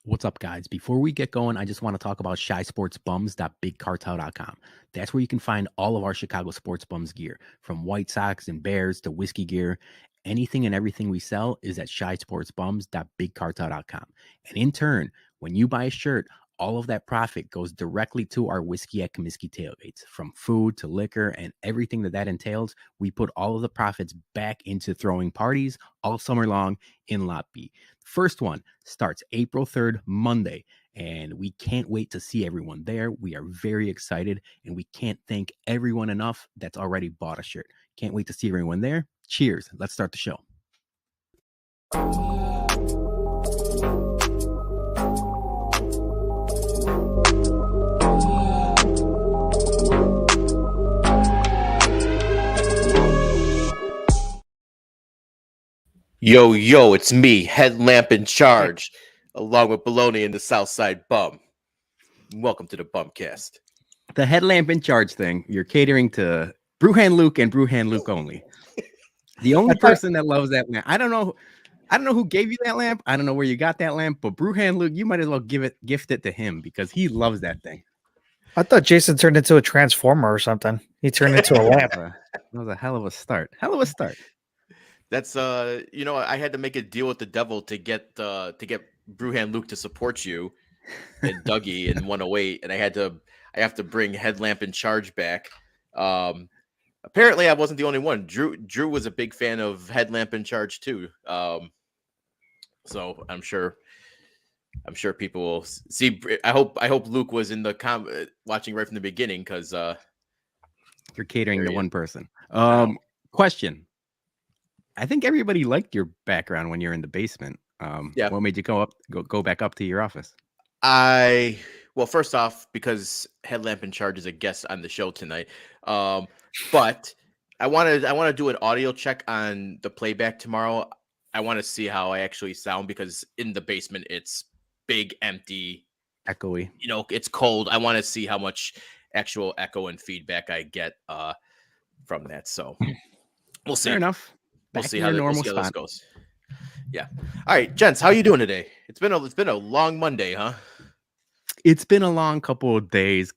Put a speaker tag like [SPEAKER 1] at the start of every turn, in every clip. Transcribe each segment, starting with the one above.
[SPEAKER 1] What's up, guys? Before we get going, I just want to talk about shysportsbums.bigcartel.com. That's where you can find all of our Chicago Sports Bums gear, from White Sox and Bears to whiskey gear. Anything and everything we sell is at shysportsbums.bigcartel.com. And in turn, when you buy a shirt, all of that profit goes directly to our Whiskey at Comiskey tailgates. From food to liquor and everything that entails, we put all of the profits back into throwing parties all summer long in Lot B. First one starts April 3rd, Monday, and we can't wait to see everyone there. We are very excited, and we can't thank everyone enough that's already bought a shirt. Can't wait to see everyone there. Cheers. Let's start the show.
[SPEAKER 2] Yo, it's me, Headlamp in Charge, along with Bologna and the Southside Bum. Welcome to the BumCast.
[SPEAKER 1] The Headlamp in Charge thing, you're catering to Brewhand Luke and Brewhand Luke only. The only person that loves that lamp. I don't know who gave you that lamp. I don't know where you got that lamp, but Brewhand Luke, you might as well gift it to him because he loves that thing.
[SPEAKER 3] I thought Jason turned into a transformer or something. He turned into a lamp.
[SPEAKER 1] That was a hell of a start.
[SPEAKER 2] That's I had to make a deal with the devil to get Brewhand Luke to support you and Dougie in 108, and I have to bring Headlamp in Charge back. Apparently I wasn't the only one. Drew was a big fan of Headlamp in Charge too. So I'm sure people will see. I hope Luke was in the watching right from the beginning, because
[SPEAKER 1] you're catering to one person. Question. I think everybody liked your background when you're in the basement.
[SPEAKER 2] Yeah.
[SPEAKER 1] What made you go back up to your office?
[SPEAKER 2] Well, first off, because Headlamp in Charge is a guest on the show tonight. But I want to do an audio check on the playback tomorrow. I want to see how I actually sound, because in the basement it's big, empty,
[SPEAKER 1] echoey.
[SPEAKER 2] It's cold. I want to see how much actual echo and feedback I get from that. So we'll see.
[SPEAKER 1] Fair enough.
[SPEAKER 2] We'll see how this goes. Yeah. All right, gents, how are you doing today? It's been a long Monday, huh?
[SPEAKER 1] It's been a long couple of days,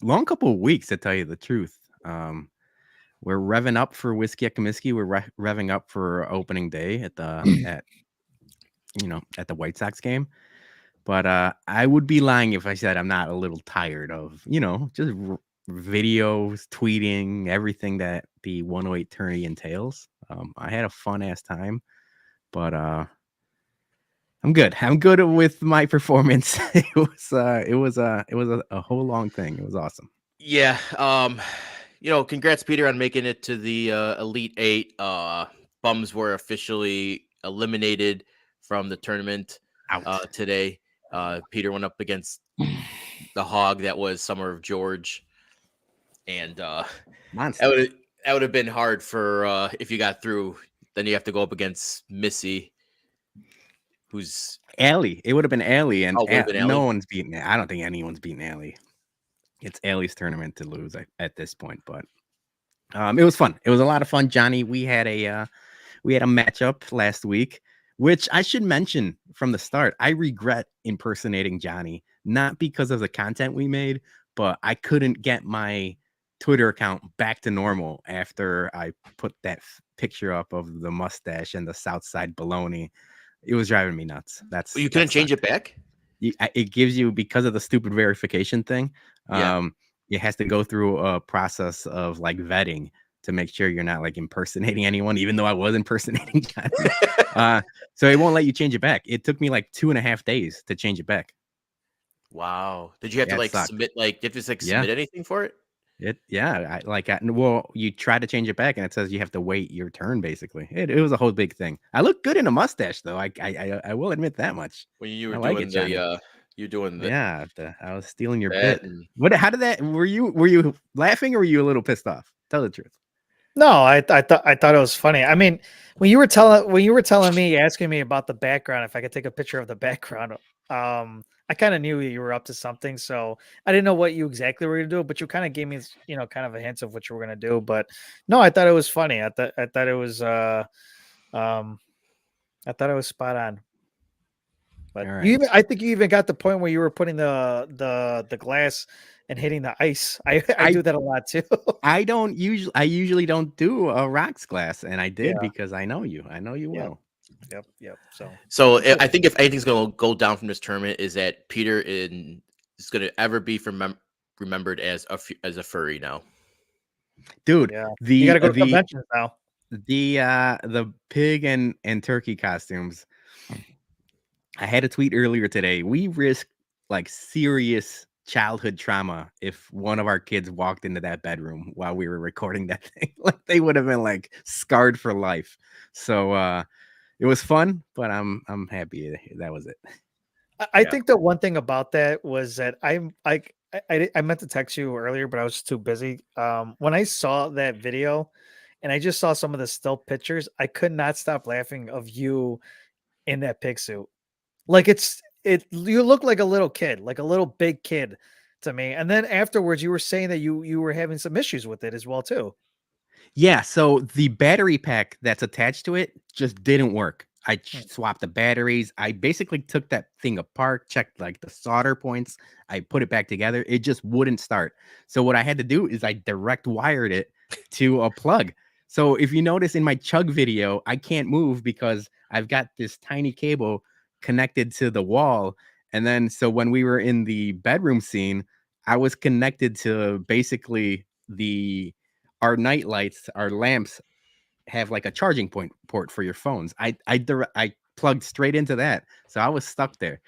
[SPEAKER 1] long couple of weeks, to tell you the truth. We're revving up for Whiskey at Comiskey. We're revving up for opening day at the White Sox game. But I would be lying if I said I'm not a little tired of just videos, tweeting, everything that the 108 tourney entails. I had a fun ass time, but I'm good. I'm good with my performance. It was a whole long thing. It was awesome.
[SPEAKER 2] Yeah. Congrats, Peter, on making it to the Elite Eight. Bums were officially eliminated from the tournament today. Peter went up against the hog that was Summer of George, and that would have been hard for if you got through. Then you have to go up against Missy, who's
[SPEAKER 1] Allie. It would have been Allie, and
[SPEAKER 2] Allie?
[SPEAKER 1] No one's beaten. I don't think anyone's beaten Allie. It's Allie's tournament to lose at this point, but it was fun. It was a lot of fun, Johnny. We had a matchup last week, which I should mention from the start. I regret impersonating Johnny, not because of the content we made, but I couldn't get my Twitter account back to normal after I put that picture up of the mustache and the Southside Bologna. It was driving me nuts.
[SPEAKER 2] You couldn't change it back?
[SPEAKER 1] It gives you, because of the stupid verification thing. It has to go through a process of like vetting to make sure you're not like impersonating anyone, even though I was impersonating Johnny. So it won't let you change it back. It took me like 2.5 days to change it back.
[SPEAKER 2] Wow. Did you have to submit, submit anything for it?
[SPEAKER 1] You try to change it back and it says you have to wait your turn. Basically, it was a whole big thing. I look good in a mustache, though. I will admit that much.
[SPEAKER 2] When you were doing
[SPEAKER 1] I was stealing your bit. How did that? Were you laughing or were you a little pissed off? Tell the truth.
[SPEAKER 3] No, I thought it was funny. I mean, when you were telling me, asking me about the background, if I could take a picture of the background, I kind of knew you were up to something, so I didn't know what you exactly were going to do, but you kind of gave me, kind of a hint of what you were going to do. But no, I thought it was funny. I thought it was spot on. But
[SPEAKER 1] All
[SPEAKER 3] you
[SPEAKER 1] right.
[SPEAKER 3] I think you even got the point where you were putting the glass and hitting the ice. I do that a lot too.
[SPEAKER 1] I usually don't do a rocks glass, and I did
[SPEAKER 3] Yeah.
[SPEAKER 1] because I know you. I know you
[SPEAKER 3] Yeah.
[SPEAKER 1] well.
[SPEAKER 3] Yep.
[SPEAKER 2] So I think if anything's going to go down from this tournament is that Peter is going to ever be remembered as a furry now.
[SPEAKER 1] Dude,
[SPEAKER 3] Yeah. You got to go to
[SPEAKER 1] the
[SPEAKER 3] conventions now.
[SPEAKER 1] the pig and turkey costumes. I had a tweet earlier today. We risk like serious childhood trauma if one of our kids walked into that bedroom while we were recording that thing. Like they would have been like scarred for life. So it was fun, but I'm happy that was it.
[SPEAKER 3] I think the one thing about that was that I meant to text you earlier, but I was too busy. When I saw that video and I just saw some of the still pictures, I could not stop laughing of you in that pig suit. Like you look like a little kid, like a little big kid to me. And then afterwards you were saying that you were having some issues with it as well too.
[SPEAKER 1] Yeah, so the battery pack that's attached to it just didn't work. I swapped the batteries. I basically took that thing apart, checked like the solder points. I put it back together. It just wouldn't start. So what I had to do is I direct wired it to a plug. So if you notice in my chug video, I can't move because I've got this tiny cable connected to the wall. And then so when we were in the bedroom scene, I was connected to basically our night lights, our lamps have like a charging port for your phones. I plugged straight into that, so I was stuck there.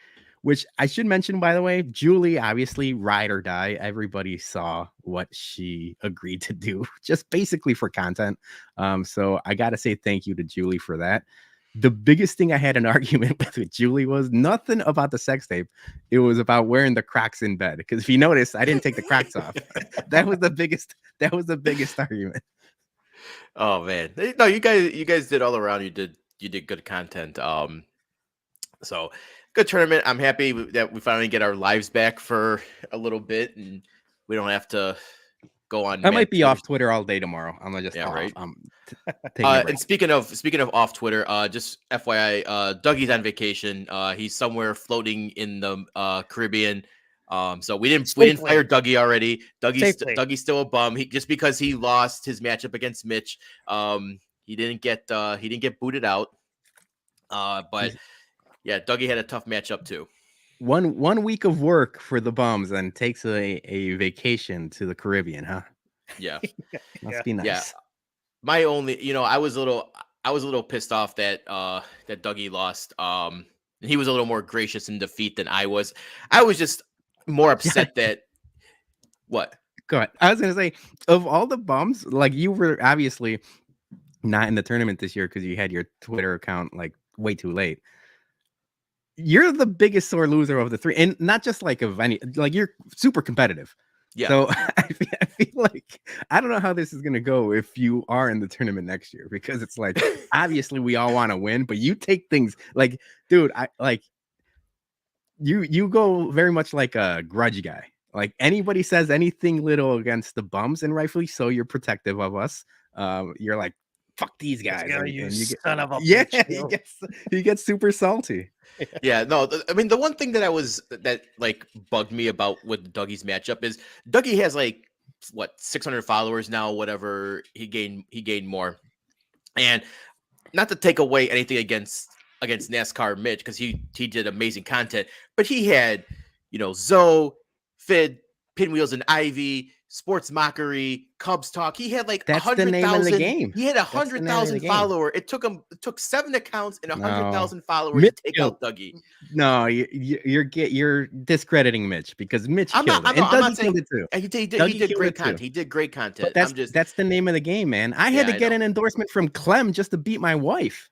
[SPEAKER 1] Which I should mention, by the way, Julie, obviously, ride or die. Everybody saw what she agreed to do, just basically for content. So I got to say thank you to Julie for that. The biggest thing I had an argument with Julie was nothing about the sex tape. It was about wearing the Crocs in bed. Because if you notice, I didn't take the Crocs off. That was the biggest. That was the biggest argument.
[SPEAKER 2] Oh man, no, you guys did all around. You did good content. So good tournament. I'm happy that we finally get our lives back for a little bit, and we don't have to go on.
[SPEAKER 1] I might be off Twitter all day tomorrow. I'm gonna just
[SPEAKER 2] right.
[SPEAKER 1] And
[SPEAKER 2] speaking of off Twitter, just FYI, Dougie's on vacation. He's somewhere floating in the Caribbean. So we didn't fire Dougie already. Dougie's still a bum. Just because he lost his matchup against Mitch, he didn't get booted out. But yeah, Dougie had a tough matchup too.
[SPEAKER 1] 1 week of work for the bums and takes a vacation to the Caribbean, huh?
[SPEAKER 2] Yeah,
[SPEAKER 1] must be nice.
[SPEAKER 2] Yeah, my only, I was a little pissed off that that Dougie lost. He was a little more gracious in defeat than I was. I was just more upset that what?
[SPEAKER 1] Go ahead. I was gonna say, of all the bums, like you were obviously not in the tournament this year because you had your Twitter account like way too late. You're the biggest sore loser of the three, and not just like of any, like you're super competitive.
[SPEAKER 2] Yeah.
[SPEAKER 1] So I feel like I don't know how this is gonna go if you are in the tournament next year, because it's like obviously we all want to win, but you take things like, dude, I like you go very much like a grudge guy. Like anybody says anything little against the bums, and rightfully so, you're protective of us. You're like, fuck these guys, and
[SPEAKER 3] you
[SPEAKER 1] get,
[SPEAKER 3] son of a
[SPEAKER 1] yeah,
[SPEAKER 3] bitch,
[SPEAKER 1] he gets super salty.
[SPEAKER 2] Yeah, no, I mean the one thing that like bugged me about with Dougie's matchup is Dougie has like what 600 followers now, whatever he gained more, and not to take away anything against NASCAR Mitch because he did amazing content, but he had Zoe, Fid, Pinwheels and Ivy, Sports Mockery, Cubs Talk. He had like 100,000 game. He had 100,000 followers. It took 7 accounts and 100,000 followers to take out Dougie.
[SPEAKER 1] No, you're discrediting Mitch because Mitch killed it. And Dougie killed it too.
[SPEAKER 2] He did great content. He did great content.
[SPEAKER 1] That's the name of the game, man. I had to get an endorsement from Clem just to beat my wife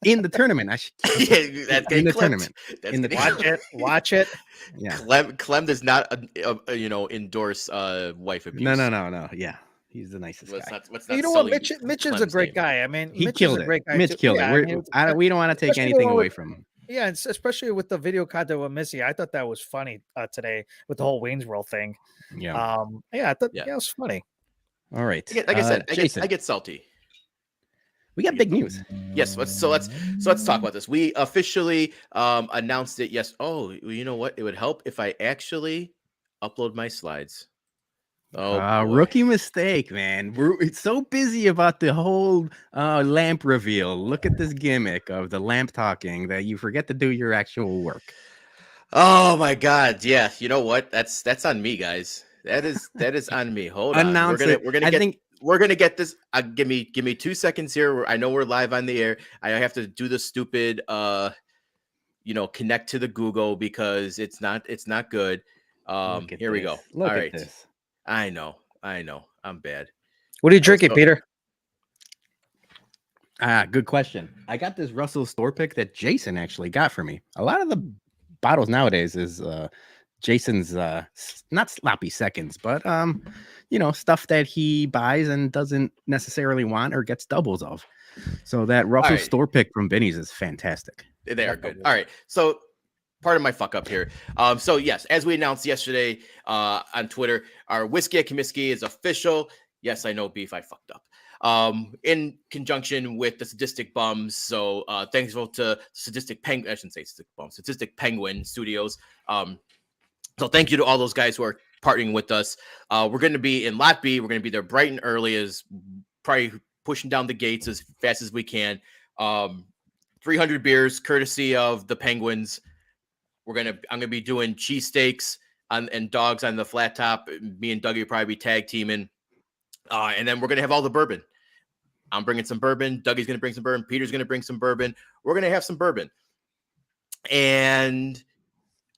[SPEAKER 1] in the tournament. In the tournament.
[SPEAKER 3] Watch it.
[SPEAKER 2] Yeah. Clem does not endorse wife abuse.
[SPEAKER 1] No. Yeah, he's the nicest guy.
[SPEAKER 3] You know what? Mitch is a great guy. I mean,
[SPEAKER 1] he killed it. Mitch killed it. We don't want to take anything away from him.
[SPEAKER 3] Yeah, especially with the video content with Missy, I thought that was funny today with the whole Wayne's World thing.
[SPEAKER 1] Yeah,
[SPEAKER 3] I thought it was funny.
[SPEAKER 1] All right,
[SPEAKER 2] like I said, I get salty.
[SPEAKER 1] We got big news.
[SPEAKER 2] Yes, let's talk about this. We officially announced it. Yes. Oh, you know what? It would help if I actually upload my slides. Oh boy.
[SPEAKER 1] Rookie mistake, man. It's so busy about the whole lamp reveal. Look at this gimmick of the lamp talking that you forget to do your actual work.
[SPEAKER 2] Oh my God. Yeah. You know what? That's on me, guys. That is on me. Hold on. We're gonna get this. Give me 2 seconds here. I know we're live on the air. I have to do the stupid connect to the Google because it's not good. Here we go.
[SPEAKER 1] Look
[SPEAKER 2] All
[SPEAKER 1] at
[SPEAKER 2] right.
[SPEAKER 1] this.
[SPEAKER 2] I know. I'm bad.
[SPEAKER 3] What are you drinking, Peter?
[SPEAKER 1] Good question. I got this Russell store pick that Jason actually got for me. A lot of the bottles nowadays is Jason's not sloppy seconds, but stuff that he buys and doesn't necessarily want or gets doubles of. So that Russell store pick from Vinny's is fantastic.
[SPEAKER 2] They are good. All right. So part of my fuck up here. So yes, as we announced yesterday on Twitter, our Whiskey at Comiskey is official. Yes, I know, Beef, I fucked up. In conjunction with the Sadistic Bums. So thanks to Sadistic Penguin, I shouldn't say Sadistic Bums, Sadistic Penguin Studios. So thank you to all those guys who are partnering with us. We're going to be in Lot B. We're going to be there bright and early, as probably pushing down the gates as fast as we can. 300 beers, courtesy of the Penguins. I'm gonna be doing cheesesteaks and dogs on the flat top. Me and Dougie will probably be tag teaming, and then we're gonna have all the bourbon. I'm bringing some bourbon. Dougie's gonna bring some bourbon. Peter's gonna bring some bourbon. We're gonna have some bourbon. And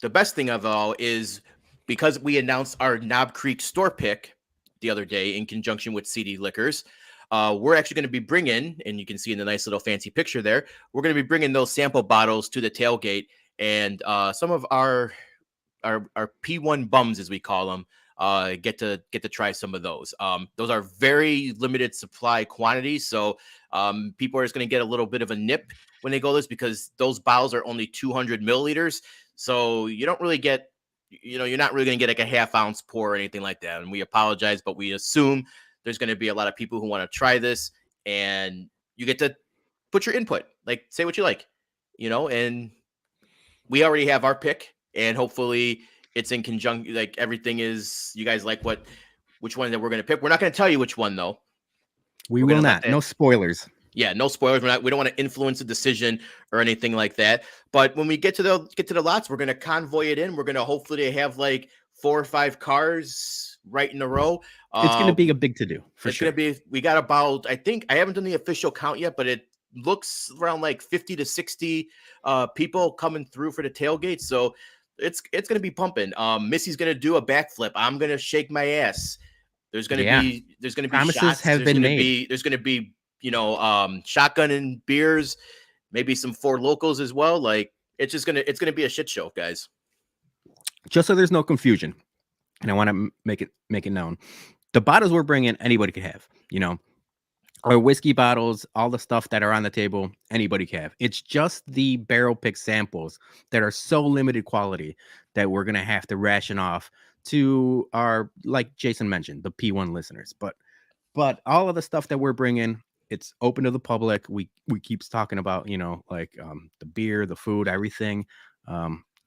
[SPEAKER 2] the best thing of all is because we announced our Knob Creek store pick the other day in conjunction with CD Liquors. We're actually going to be bringing, and you can see in the nice little fancy picture there, we're going to be bringing those sample bottles to the tailgate, and some of our P1 bums, as we call them, get to try some of those. Those are very limited supply quantities, so people are just going to get a little bit of a nip when they go this, because those bottles are only 200 milliliters, so you don't really get, you're not really going to get like a half ounce pour or anything like that. And we apologize, but we assume there's going to be a lot of people who want to try this, and you get to put your input, like say what you like, and we already have our pick, and hopefully it's in conjunction, like everything is, you guys like which one that we're going to pick. We're not going to tell you which one though.
[SPEAKER 1] We will not. No spoilers.
[SPEAKER 2] Yeah, no spoilers. We don't want to influence the decision or anything like that. But when we get to the lots, we're going to convoy it in. We're going to hopefully have like 4 or 5 cars right in a row.
[SPEAKER 1] It's going to be a big to do for sure.
[SPEAKER 2] It's going to be. We got about, I think, I haven't done the official count yet, but it looks around like 50 to 60 people coming through for the tailgate. So it's going to be pumping. Missy's going to do a backflip. I'm going to shake my ass. There's going to be
[SPEAKER 1] promises
[SPEAKER 2] shots.
[SPEAKER 1] Have been made.
[SPEAKER 2] There's going to be shotgun and beers, maybe some Four Locals as well. Like it's going to be a shit show, guys.
[SPEAKER 1] Just so there's no confusion, and I want to make it known, the bottles we're bringing, anybody could have. Our whiskey bottles, all the stuff that are on the table, anybody can have. It's just the barrel pick samples that are so limited quality that we're gonna have to ration off to our, like Jason mentioned, the P1 listeners. But all of the stuff that we're bringing, it's open to the public. We keep talking about, the beer, the food, everything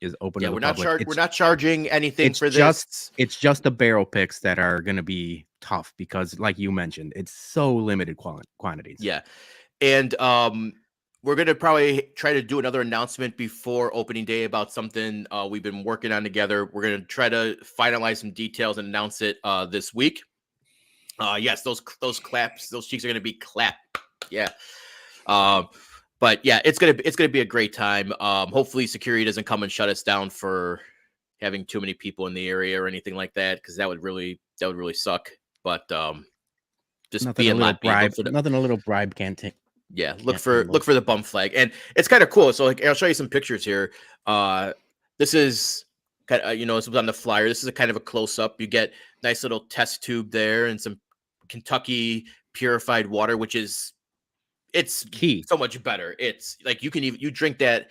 [SPEAKER 1] is open to the public.
[SPEAKER 2] We're not charging anything for this.
[SPEAKER 1] It's just the barrel picks that are going to be tough because, like you mentioned, it's so limited quantities.
[SPEAKER 2] Yeah. And we're going to probably try to do another announcement before opening day about something we've been working on together. We're going to try to finalize some details and announce it this week. Yes, those claps, those cheeks are going to be clapped. Yeah. But yeah, it's gonna be a great time. Hopefully security doesn't come and shut us down for having too many people in the area or anything like that, because that would really suck. But just
[SPEAKER 1] nothing
[SPEAKER 2] be a
[SPEAKER 1] little bribe. Nothing a little bribe can't take.
[SPEAKER 2] Yeah, look for the bum flag, and it's kind of cool. So like, I'll show you some pictures here. This is kind of, this was on the flyer. This is a kind of a close up. You get nice little test tube there and some Kentucky purified water, which is. It's
[SPEAKER 1] key.
[SPEAKER 2] So much better. It's like you drink that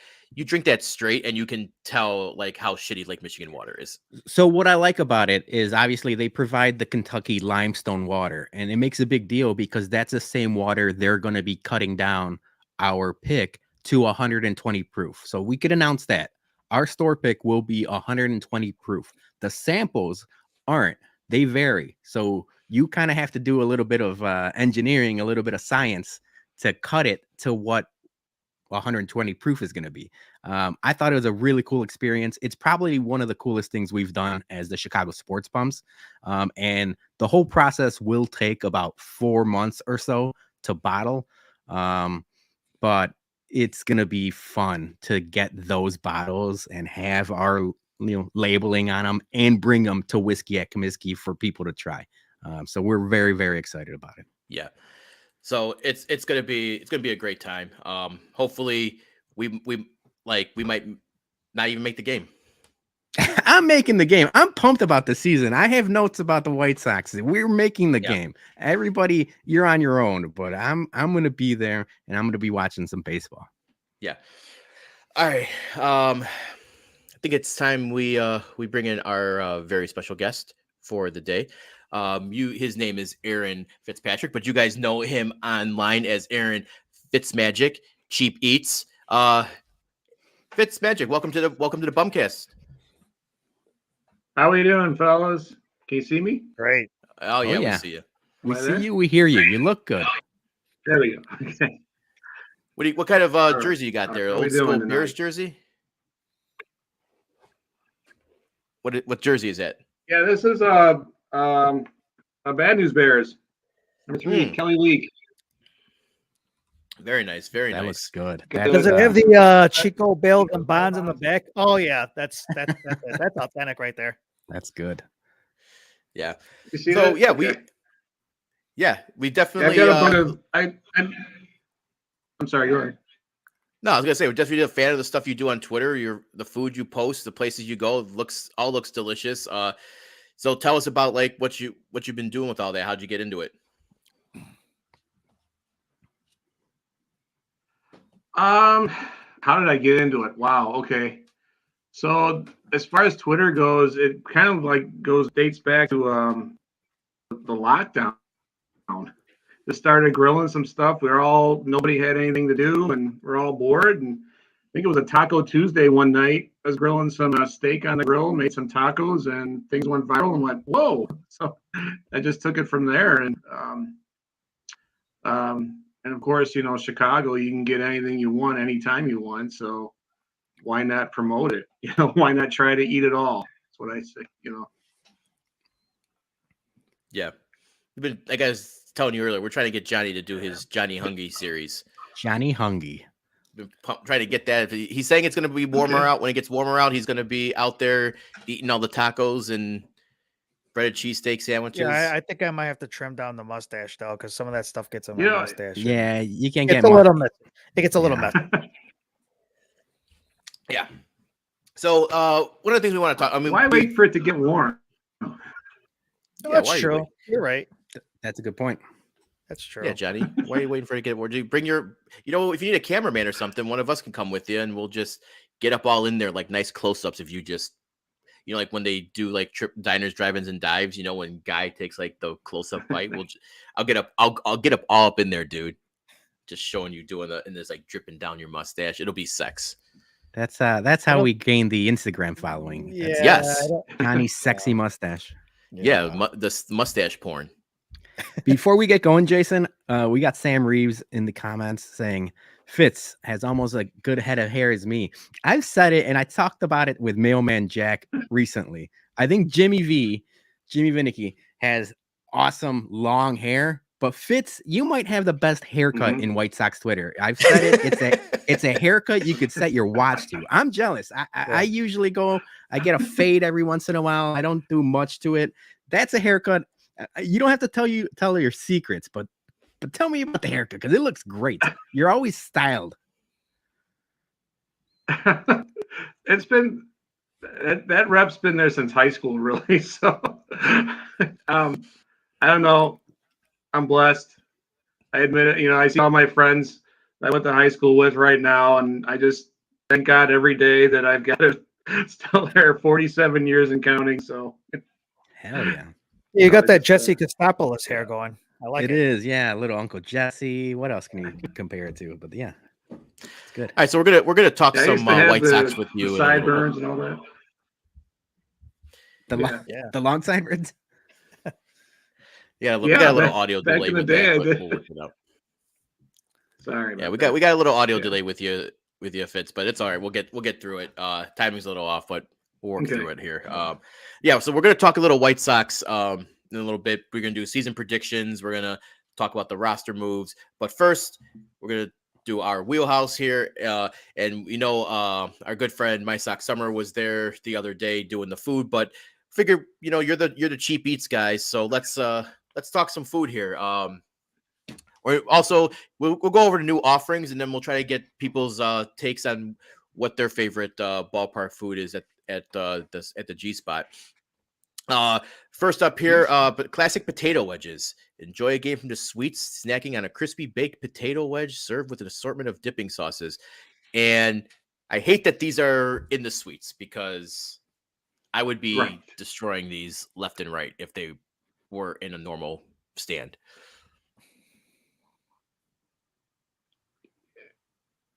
[SPEAKER 2] straight and you can tell like how shitty Lake Michigan water is.
[SPEAKER 1] So what I like about it is obviously they provide the Kentucky limestone water, and it makes a big deal because that's the same water they're going to be cutting down our pick to 120 proof. So we could announce that our store pick will be 120 proof. The samples aren't, they vary. So you kind of have to do a little bit of engineering, a little bit of science to cut it to what 120 proof is going to be. I thought it was a really cool experience. It's probably one of the coolest things we've done as the Chicago Sports Bums. And the whole process will take about 4 months or so to bottle. But it's going to be fun to get those bottles and have our labeling on them and bring them to Whiskey at Comiskey for people to try. So we're very, very excited about it.
[SPEAKER 2] Yeah. So it's gonna be a great time. Hopefully we might not even make the game.
[SPEAKER 1] I'm making the game. I'm pumped about the season. I have notes about the White Sox. We're making the game. Everybody, you're on your own, but I'm gonna be there and I'm gonna be watching some baseball.
[SPEAKER 2] Yeah. All right. I think it's time we bring in our very special guest for the day. His name is Aaron Fitzpatrick, but you guys know him online as Aaron Fitzmagic, Cheap Eats. Fitzmagic, welcome to the BumCast.
[SPEAKER 4] How we doing, fellas? Can you see me?
[SPEAKER 3] Great.
[SPEAKER 2] Oh yeah,
[SPEAKER 1] yeah.
[SPEAKER 2] we see you.
[SPEAKER 1] We see you, we hear you. You look good.
[SPEAKER 4] There we go. Okay.
[SPEAKER 2] What kind of jersey you got there? Old school Bears jersey? What jersey is that?
[SPEAKER 4] Yeah, this is a Bad News Bears. Number 3, Kelly Leak.
[SPEAKER 2] Very nice. Very
[SPEAKER 1] that
[SPEAKER 2] nice.
[SPEAKER 1] looks good.
[SPEAKER 3] Does it have the Chico Bales and Bonds in the back? Oh yeah, that's authentic right there.
[SPEAKER 1] That's good.
[SPEAKER 2] Yeah.
[SPEAKER 4] You see
[SPEAKER 2] so
[SPEAKER 4] that?
[SPEAKER 2] yeah,
[SPEAKER 4] Okay.
[SPEAKER 2] we definitely.
[SPEAKER 4] I'm sorry. Go ahead.
[SPEAKER 2] No, I was gonna say we're definitely a fan of the stuff you do on Twitter. The food you post, the places you go, looks delicious. So tell us about like what you've been doing with all that. How'd you get into it?
[SPEAKER 4] How did I get into it? Wow. Okay. So as far as Twitter goes, it kind of like dates back to the lockdown. Just started grilling some stuff. Nobody had anything to do, and we're all bored. And I think it was a Taco Tuesday one night. I was grilling some steak on the grill, made some tacos, and things went viral and went, whoa. So I just took it from there. And of course, Chicago, you can get anything you want, anytime you want. So why not promote it? Why not try to eat it all? That's what I say,
[SPEAKER 2] Yeah. Like I was telling you earlier, we're trying to get Johnny to do his Johnny Hungy series.
[SPEAKER 1] Johnny Hungy.
[SPEAKER 2] Trying to get that. He's saying it's going to be warmer out. When it gets warmer out, he's going to be out there eating all the tacos and breaded cheesesteak sandwiches.
[SPEAKER 3] Yeah, I think I might have to trim down the mustache though, because some of that stuff gets on my mustache.
[SPEAKER 1] Yeah, you can't
[SPEAKER 3] get
[SPEAKER 1] a
[SPEAKER 3] little messy. It gets a little messy.
[SPEAKER 2] Yeah. So one of the things we want to talk. I mean,
[SPEAKER 4] why wait for it to get warm?
[SPEAKER 3] That's true. You're right.
[SPEAKER 1] That's a good point.
[SPEAKER 3] That's true.
[SPEAKER 2] Yeah, Johnny. Why are you waiting for it to get warm? Do you bring your, if you need a cameraman or something, one of us can come with you, and we'll just get up all in there, like nice close-ups. If you just, like when they do like trip diners, drive-ins, and dives. When Guy takes like the close-up bite, I'll get up all up in there, dude. Just showing you doing and there's like dripping down your mustache. It'll be sex.
[SPEAKER 1] That's how we gained the Instagram following.
[SPEAKER 3] Yeah,
[SPEAKER 2] yes,
[SPEAKER 1] Johnny's sexy mustache.
[SPEAKER 2] Yeah, the mustache porn.
[SPEAKER 1] Before we get going, Jason, we got Sam Reeves in the comments saying Fitz has almost a good head of hair as me. I've said it, and I talked about it with Mailman Jack recently. I think Jimmy Vinicky has awesome long hair, but Fitz, you might have the best haircut in White Sox Twitter. I've said it. It's a haircut you could set your watch to. I'm jealous. I usually I get a fade every once in a while. I don't do much to it. That's a haircut. You don't have to tell your secrets, but tell me about the haircut, because it looks great. You're always styled.
[SPEAKER 4] It's been that rep's been there since high school, really. So I don't know. I'm blessed. I admit it. I see all my friends I went to high school with right now, and I just thank God every day that I've got it still there, 47 years and counting. So
[SPEAKER 1] hell yeah.
[SPEAKER 3] You got that Jesse Kostopoulos hair going. I like it.
[SPEAKER 1] It is, yeah. Little Uncle Jesse. What else can you compare it to? But yeah. Good.
[SPEAKER 2] All right, so we're gonna talk
[SPEAKER 4] Yeah, I
[SPEAKER 2] some
[SPEAKER 4] used to have
[SPEAKER 2] White Sox with
[SPEAKER 4] the
[SPEAKER 2] you in a little bit.
[SPEAKER 4] sideburns and all that.
[SPEAKER 1] The long sideburns.
[SPEAKER 2] Yeah, we got a little
[SPEAKER 4] back-
[SPEAKER 2] audio
[SPEAKER 4] back
[SPEAKER 2] delay
[SPEAKER 4] in the
[SPEAKER 2] with
[SPEAKER 4] day,
[SPEAKER 2] that,
[SPEAKER 4] I
[SPEAKER 2] but
[SPEAKER 4] did.
[SPEAKER 2] we'll work it out.
[SPEAKER 4] Sorry.
[SPEAKER 2] Yeah,
[SPEAKER 4] about
[SPEAKER 2] we
[SPEAKER 4] that.
[SPEAKER 2] got a little audio
[SPEAKER 4] Yeah.
[SPEAKER 2] delay with you Fitz, but it's all right. We'll get through it. Timing's a little off, but we'll work
[SPEAKER 4] Okay.
[SPEAKER 2] through it here. Yeah, so we're gonna talk a little White Sox in a little bit. We're gonna do season predictions. We're gonna talk about the roster moves, but first we're gonna do our wheelhouse here. And our good friend My Sox Summer was there the other day doing the food, but figure you're the cheap eats guys, so let's talk some food here. Or also, we'll go over the new offerings, and then we'll try to get people's takes on what their favorite ballpark food is at the G Spot. First up here, but classic potato wedges. Enjoy a game from the sweets, snacking on a crispy baked potato wedge served with an assortment of dipping sauces. And I hate that these are in the sweets because I would be destroying these left and right if they were in a normal stand.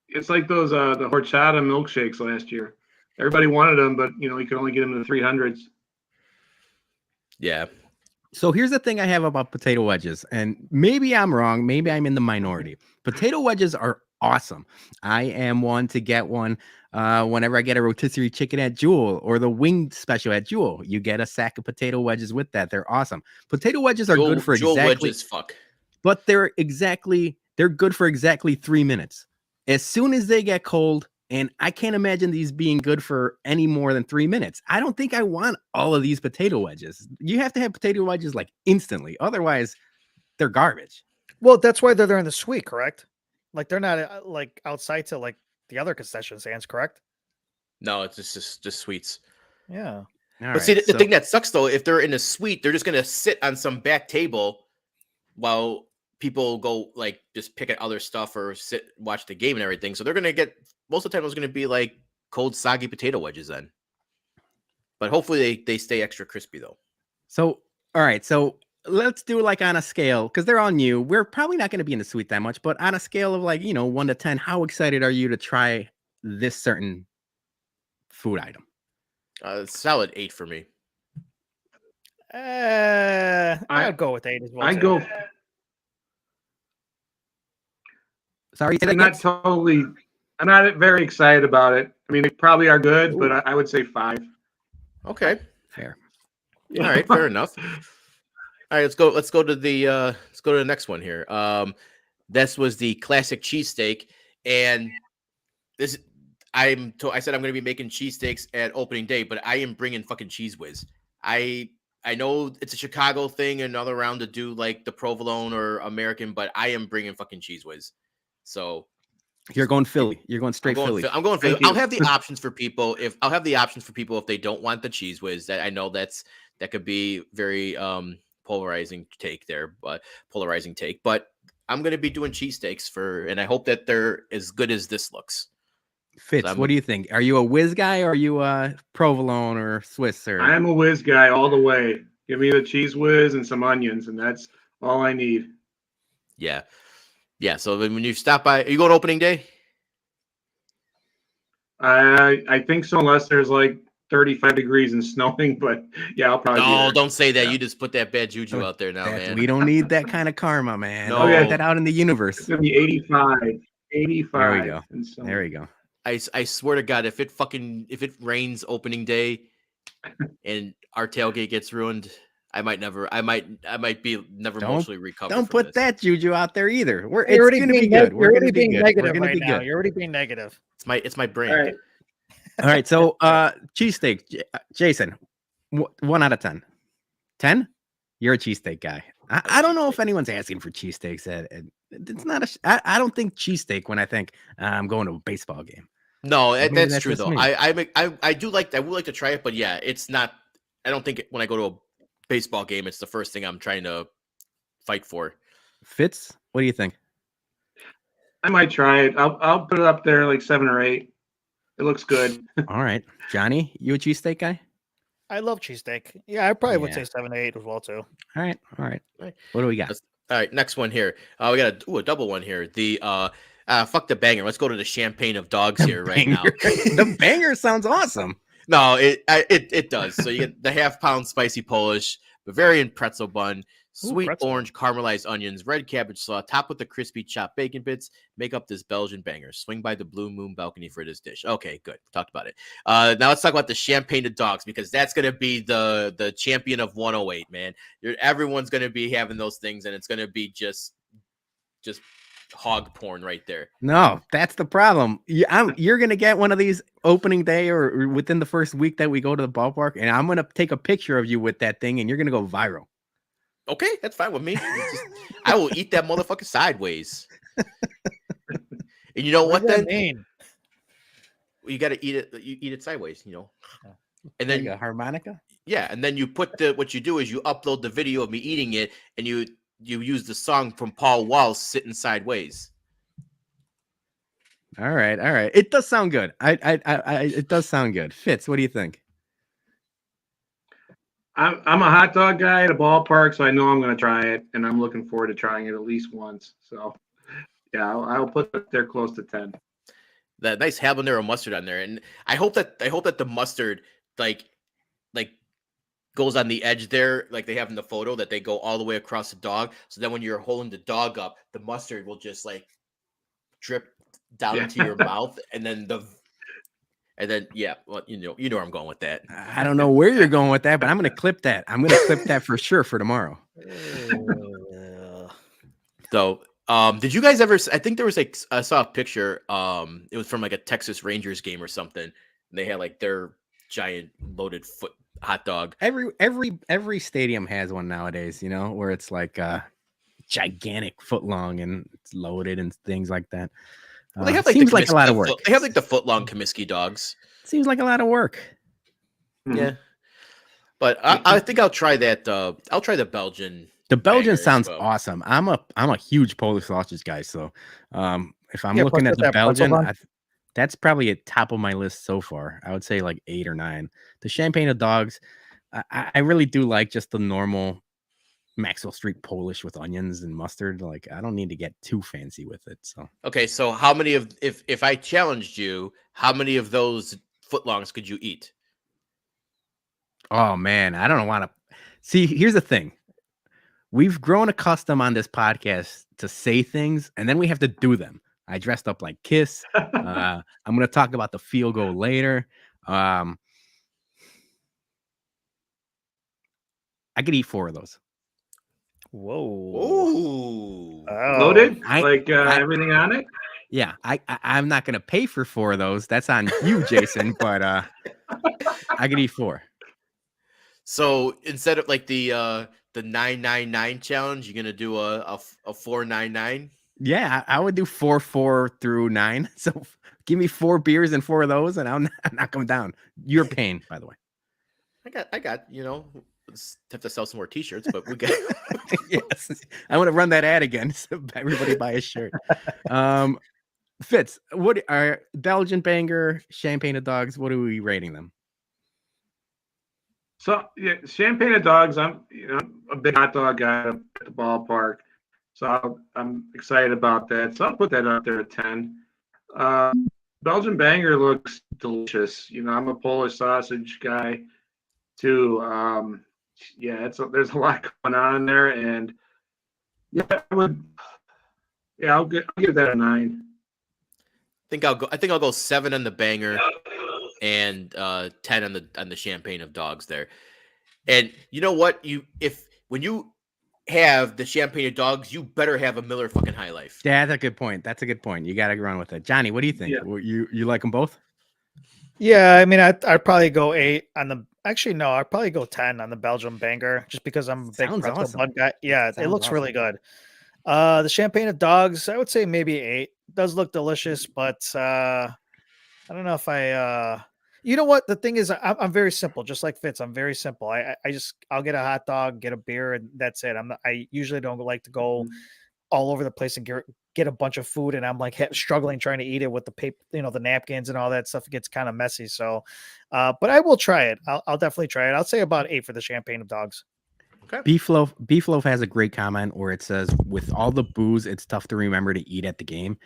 [SPEAKER 4] It's like those the horchata milkshakes last year. Everybody wanted them, but you could only get them in the 300s.
[SPEAKER 2] Yeah.
[SPEAKER 1] So here's the thing I have about potato wedges, and maybe I'm wrong. Maybe I'm in the minority. Potato wedges are awesome. I am one to get one whenever I get a rotisserie chicken at Jewel or the wing special at Jewel. You get a sack of potato wedges with that. They're awesome. Potato wedges are good for
[SPEAKER 2] Jewel
[SPEAKER 1] exactly.
[SPEAKER 2] wedges, fuck.
[SPEAKER 1] But they're good for exactly 3 minutes. As soon as they get cold, and I can't imagine these being good for any more than 3 minutes. I don't think I want all of these potato wedges. You have to have potato wedges like instantly. Otherwise, they're garbage.
[SPEAKER 3] Well, that's why they're there in the suite, correct? Like they're not like outside to like the other concession stands, correct?
[SPEAKER 2] No, it's just sweets.
[SPEAKER 3] Yeah.
[SPEAKER 2] See, the thing that sucks though, if they're in a suite, they're just gonna sit on some back table while people go like just pick at other stuff or watch the game and everything. So they're gonna get most of the time. It's gonna be like cold, soggy potato wedges then. But hopefully they stay extra crispy though.
[SPEAKER 1] So all right, so let's do like on a scale because they're all new. We're probably not going to be in the suite that much, but on a scale of like 1 to 10, how excited are you to try this certain food item?
[SPEAKER 2] Solid 8 for me.
[SPEAKER 3] I'd go with 8 as well.
[SPEAKER 4] I go.
[SPEAKER 1] Sorry,
[SPEAKER 4] I'm not very excited about it. I mean, they probably are good, but I would say 5.
[SPEAKER 2] Okay,
[SPEAKER 1] fair.
[SPEAKER 2] All right, fair enough. All right, let's go to the next one here. This was the classic cheesesteak, and this I said I'm going to be making cheesesteaks at opening day, but I am bringing fucking Cheese Whiz. I know it's a Chicago thing, another round to do like the provolone or American, but I am bringing fucking Cheese Whiz. So
[SPEAKER 1] you're going Philly. You're going straight Philly.
[SPEAKER 2] I'm going Philly. I'll have the options for people if they don't want the Cheese Whiz. That I know that could be very polarizing take. But I'm going to be doing cheesesteaks and I hope that they're as good as this looks.
[SPEAKER 1] Fitz, what do you think? Are you a whiz guy or are you a provolone or Swiss?
[SPEAKER 4] I am a whiz guy all the way. Give me the cheese whiz and some onions, and that's all I need.
[SPEAKER 2] Yeah. So when you stop by, are you going opening day?
[SPEAKER 4] I think so, unless there's like 35 degrees and snowing. But yeah, I'll probably.
[SPEAKER 2] No, don't say that. Yeah. You just put that bad juju out there now, man.
[SPEAKER 1] We don't need that kind of karma, man.
[SPEAKER 2] No,
[SPEAKER 1] get that out in the universe.
[SPEAKER 4] It's gonna be 85. 85.
[SPEAKER 1] There we go. There we go.
[SPEAKER 2] I swear to God, if it rains opening day and our tailgate gets ruined, I might be never emotionally recovered.
[SPEAKER 1] Don't put that juju out there either. It's going to be good.
[SPEAKER 3] We're going to be negative right now. You're already being negative.
[SPEAKER 2] It's my brand.
[SPEAKER 1] All right. So cheesesteak, Jason, 1 out of 10. 10? You're a cheesesteak guy. I don't know if anyone's asking for cheesesteaks. It's not I don't think cheesesteak when I think I'm going to a baseball game.
[SPEAKER 2] No, that's true though. I would like to try it, but yeah, it's not. I don't think when I go to a baseball game, it's the first thing I'm trying to fight for.
[SPEAKER 1] Fitz, what do you think?
[SPEAKER 4] I might try it. I'll put it up there like 7 or 8. It looks good.
[SPEAKER 1] All right, Johnny, you a cheesesteak guy?
[SPEAKER 3] I love cheesesteak. Yeah, I probably would say 7 to 8 as well too.
[SPEAKER 1] All right. What do we got?
[SPEAKER 2] All right, next one here. We got a double one here. The Fuck the banger. Let's go to the champagne of dogs here right now.
[SPEAKER 1] The banger sounds awesome.
[SPEAKER 2] No, it does. So you get the half-pound spicy Polish, Bavarian pretzel bun, sweet orange caramelized onions, red cabbage slaw, topped with the crispy chopped bacon bits. Make up this Belgian banger. Swing by the Blue Moon balcony for this dish. Okay, good. Talked about it. Now let's talk about the champagne of dogs, because that's gonna be the champion of 108, man. Everyone's gonna be having those things, and it's gonna be just hog porn right there.
[SPEAKER 1] No, that's the problem. You're gonna get one of these opening day or within the first week that we go to the ballpark, and I'm gonna take a picture of you with that thing, and you're gonna go viral.
[SPEAKER 2] Okay, that's fine with me. I will eat that motherfucker sideways. And you know what then? You got to eat it. You eat it sideways, you know. And then
[SPEAKER 1] like a harmonica.
[SPEAKER 2] Yeah, and then you put what you do is you upload the video of me eating it, and you use the song from Paul Wall, "Sitting Sideways."
[SPEAKER 1] All right. It does sound good. It does sound good. Fitz, what do you think?
[SPEAKER 4] I'm a hot dog guy at a ballpark, so I know I'm going to try it, and I'm looking forward to trying it at least once. So, yeah, I'll put it there close to 10.
[SPEAKER 2] That nice habanero mustard on there, and I hope that the mustard like goes on the edge there, like they have in the photo, that they go all the way across the dog, so then when you're holding the dog up, the mustard will just like drip down into your mouth, and then well, you know where I'm going with that.
[SPEAKER 1] I don't know where you're going with that, but I'm going to clip that. I'm going to clip that for sure for tomorrow.
[SPEAKER 2] So, did you guys ever? I think there was I saw a picture. It was from like a Texas Rangers game or something. And they had like their giant loaded foot hot dog.
[SPEAKER 1] Every stadium has one nowadays, you know, where it's like gigantic foot long and it's loaded and things like that.
[SPEAKER 2] Well, they have
[SPEAKER 1] seems like a lot of work.
[SPEAKER 2] They have like the foot long Comiskey dogs.
[SPEAKER 1] Seems like a lot of work.
[SPEAKER 2] Yeah, but I think I'll try that. I'll try the Belgian.
[SPEAKER 1] The Belgian sounds awesome. I'm a huge Polish sausage guy, so if I'm looking at the Belgian, that's probably at top of my list so far. I would say like 8 or 9. The champagne of dogs, I really do like just the normal Maxwell Street Polish with onions and mustard. Like, I don't need to get too fancy with it. So
[SPEAKER 2] okay, so how many of if I challenged you, how many of those footlongs could you eat?
[SPEAKER 1] Oh man, I don't want to. See, here's the thing. We've grown accustomed on this podcast to say things, and then we have to do them. I dressed up like Kiss. I'm going to talk about the field goal later. I could eat 4 of those.
[SPEAKER 3] Whoa.
[SPEAKER 2] Ooh.
[SPEAKER 4] Loaded? Everything on it?
[SPEAKER 1] Yeah. I'm not going to pay for 4 of those. That's on you, Jason, but I could eat 4.
[SPEAKER 2] So instead of like the 999 challenge, you're going to do a 499?
[SPEAKER 1] Yeah, I would do 4 through 9. So give me 4 beers and 4 of those, and I'll knock them down. You're paying, by the way.
[SPEAKER 2] I got, have to sell some more t-shirts, but we got.
[SPEAKER 1] Yes, I want to run that ad again. So everybody buy a shirt. Fitz, what are Belgian banger, champagne of dogs? What are we rating them?
[SPEAKER 4] So yeah, champagne of dogs. I'm a big hot dog guy at the ballpark. So I'm excited about that. So I'll put that up there at 10. Belgian banger looks delicious. I'm a Polish sausage guy too. There's a lot going on in there, and I'll give that a 9.
[SPEAKER 2] I think I'll go 7 on the banger and 10 on the champagne of dogs there. And you know what? When you have the champagne of dogs, you better have a Miller fucking High Life.
[SPEAKER 1] Yeah, that's a good point. You got to run with it. Johnny, what do you think? Yeah. You like them both?
[SPEAKER 3] Yeah, I mean, I'd probably go 8 on the. Actually, no, I'd probably go 10 on the Belgian banger, just because I'm a big pretzel bun guy. Yeah, it looks really good. The champagne of dogs, I would say maybe 8. It does look delicious, but I don't know if I. You know what? The thing is, I'm very simple, just like Fitz. I'm very simple. I'll get a hot dog, get a beer, and that's it. I usually don't like to go all over the place and get a bunch of food, and I'm like struggling trying to eat it with the paper, the napkins and all that stuff. It gets kind of messy. So, but I will try it. I'll definitely try it. I'll say about 8 for the champagne of dogs.
[SPEAKER 1] Okay. Beef Loaf has a great comment where it says, "With all the booze, it's tough to remember to eat at the game."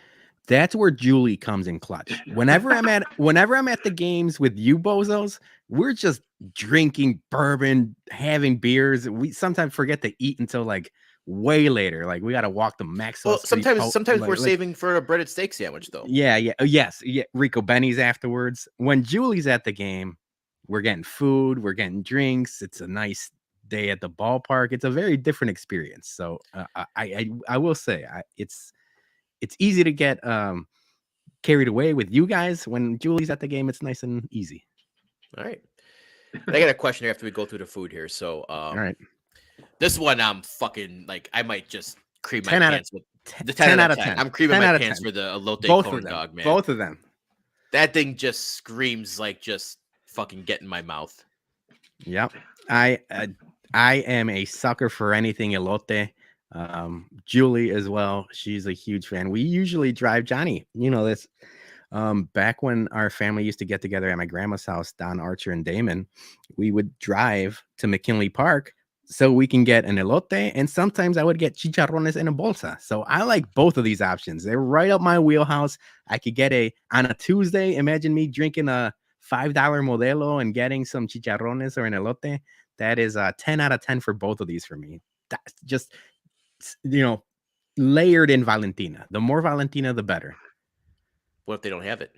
[SPEAKER 1] That's where Julie comes in clutch. Whenever I'm at the games with you bozos, we're just drinking bourbon, having beers. We sometimes forget to eat until like way later. Like we got to walk the Maxwell
[SPEAKER 2] Well,
[SPEAKER 1] Street
[SPEAKER 2] sometimes we're saving for a breaded steak sandwich though.
[SPEAKER 1] Yeah. Yes. Yeah. Rico Benny's afterwards. When Julie's at the game, we're getting food, we're getting drinks. It's a nice day at the ballpark. It's a very different experience. So I will say it's easy to get carried away with you guys. When Julie's at the game, it's nice and easy.
[SPEAKER 2] All right. I got a question here after we go through the food here. So
[SPEAKER 1] all right.
[SPEAKER 2] This one I'm fucking like I might just cream my
[SPEAKER 1] 10 out of-
[SPEAKER 2] pants with the 10 out of 10. I'm creaming
[SPEAKER 1] 10
[SPEAKER 2] my
[SPEAKER 1] out of
[SPEAKER 2] pants
[SPEAKER 1] 10.
[SPEAKER 2] for the elote
[SPEAKER 1] Both
[SPEAKER 2] corn
[SPEAKER 1] of them.
[SPEAKER 2] dog, man.
[SPEAKER 1] Both of them.
[SPEAKER 2] That thing just screams like just fucking get in my mouth.
[SPEAKER 1] Yep. I am a sucker for anything elote. Julie as well. She's a huge fan. We usually drive Johnny. You know this. Back when our family used to get together at my grandma's house, Don Archer and Damon, we would drive to McKinley Park so we can get an elote, and sometimes I would get chicharrones in a bolsa. So I like both of these options. They're right up my wheelhouse. I could get on a Tuesday. Imagine me drinking a $5 Modelo and getting some chicharrones or an elote. That is a 10 out of 10 for both of these for me. That's just, layered in Valentina. The more Valentina, the better.
[SPEAKER 2] What if they don't have it?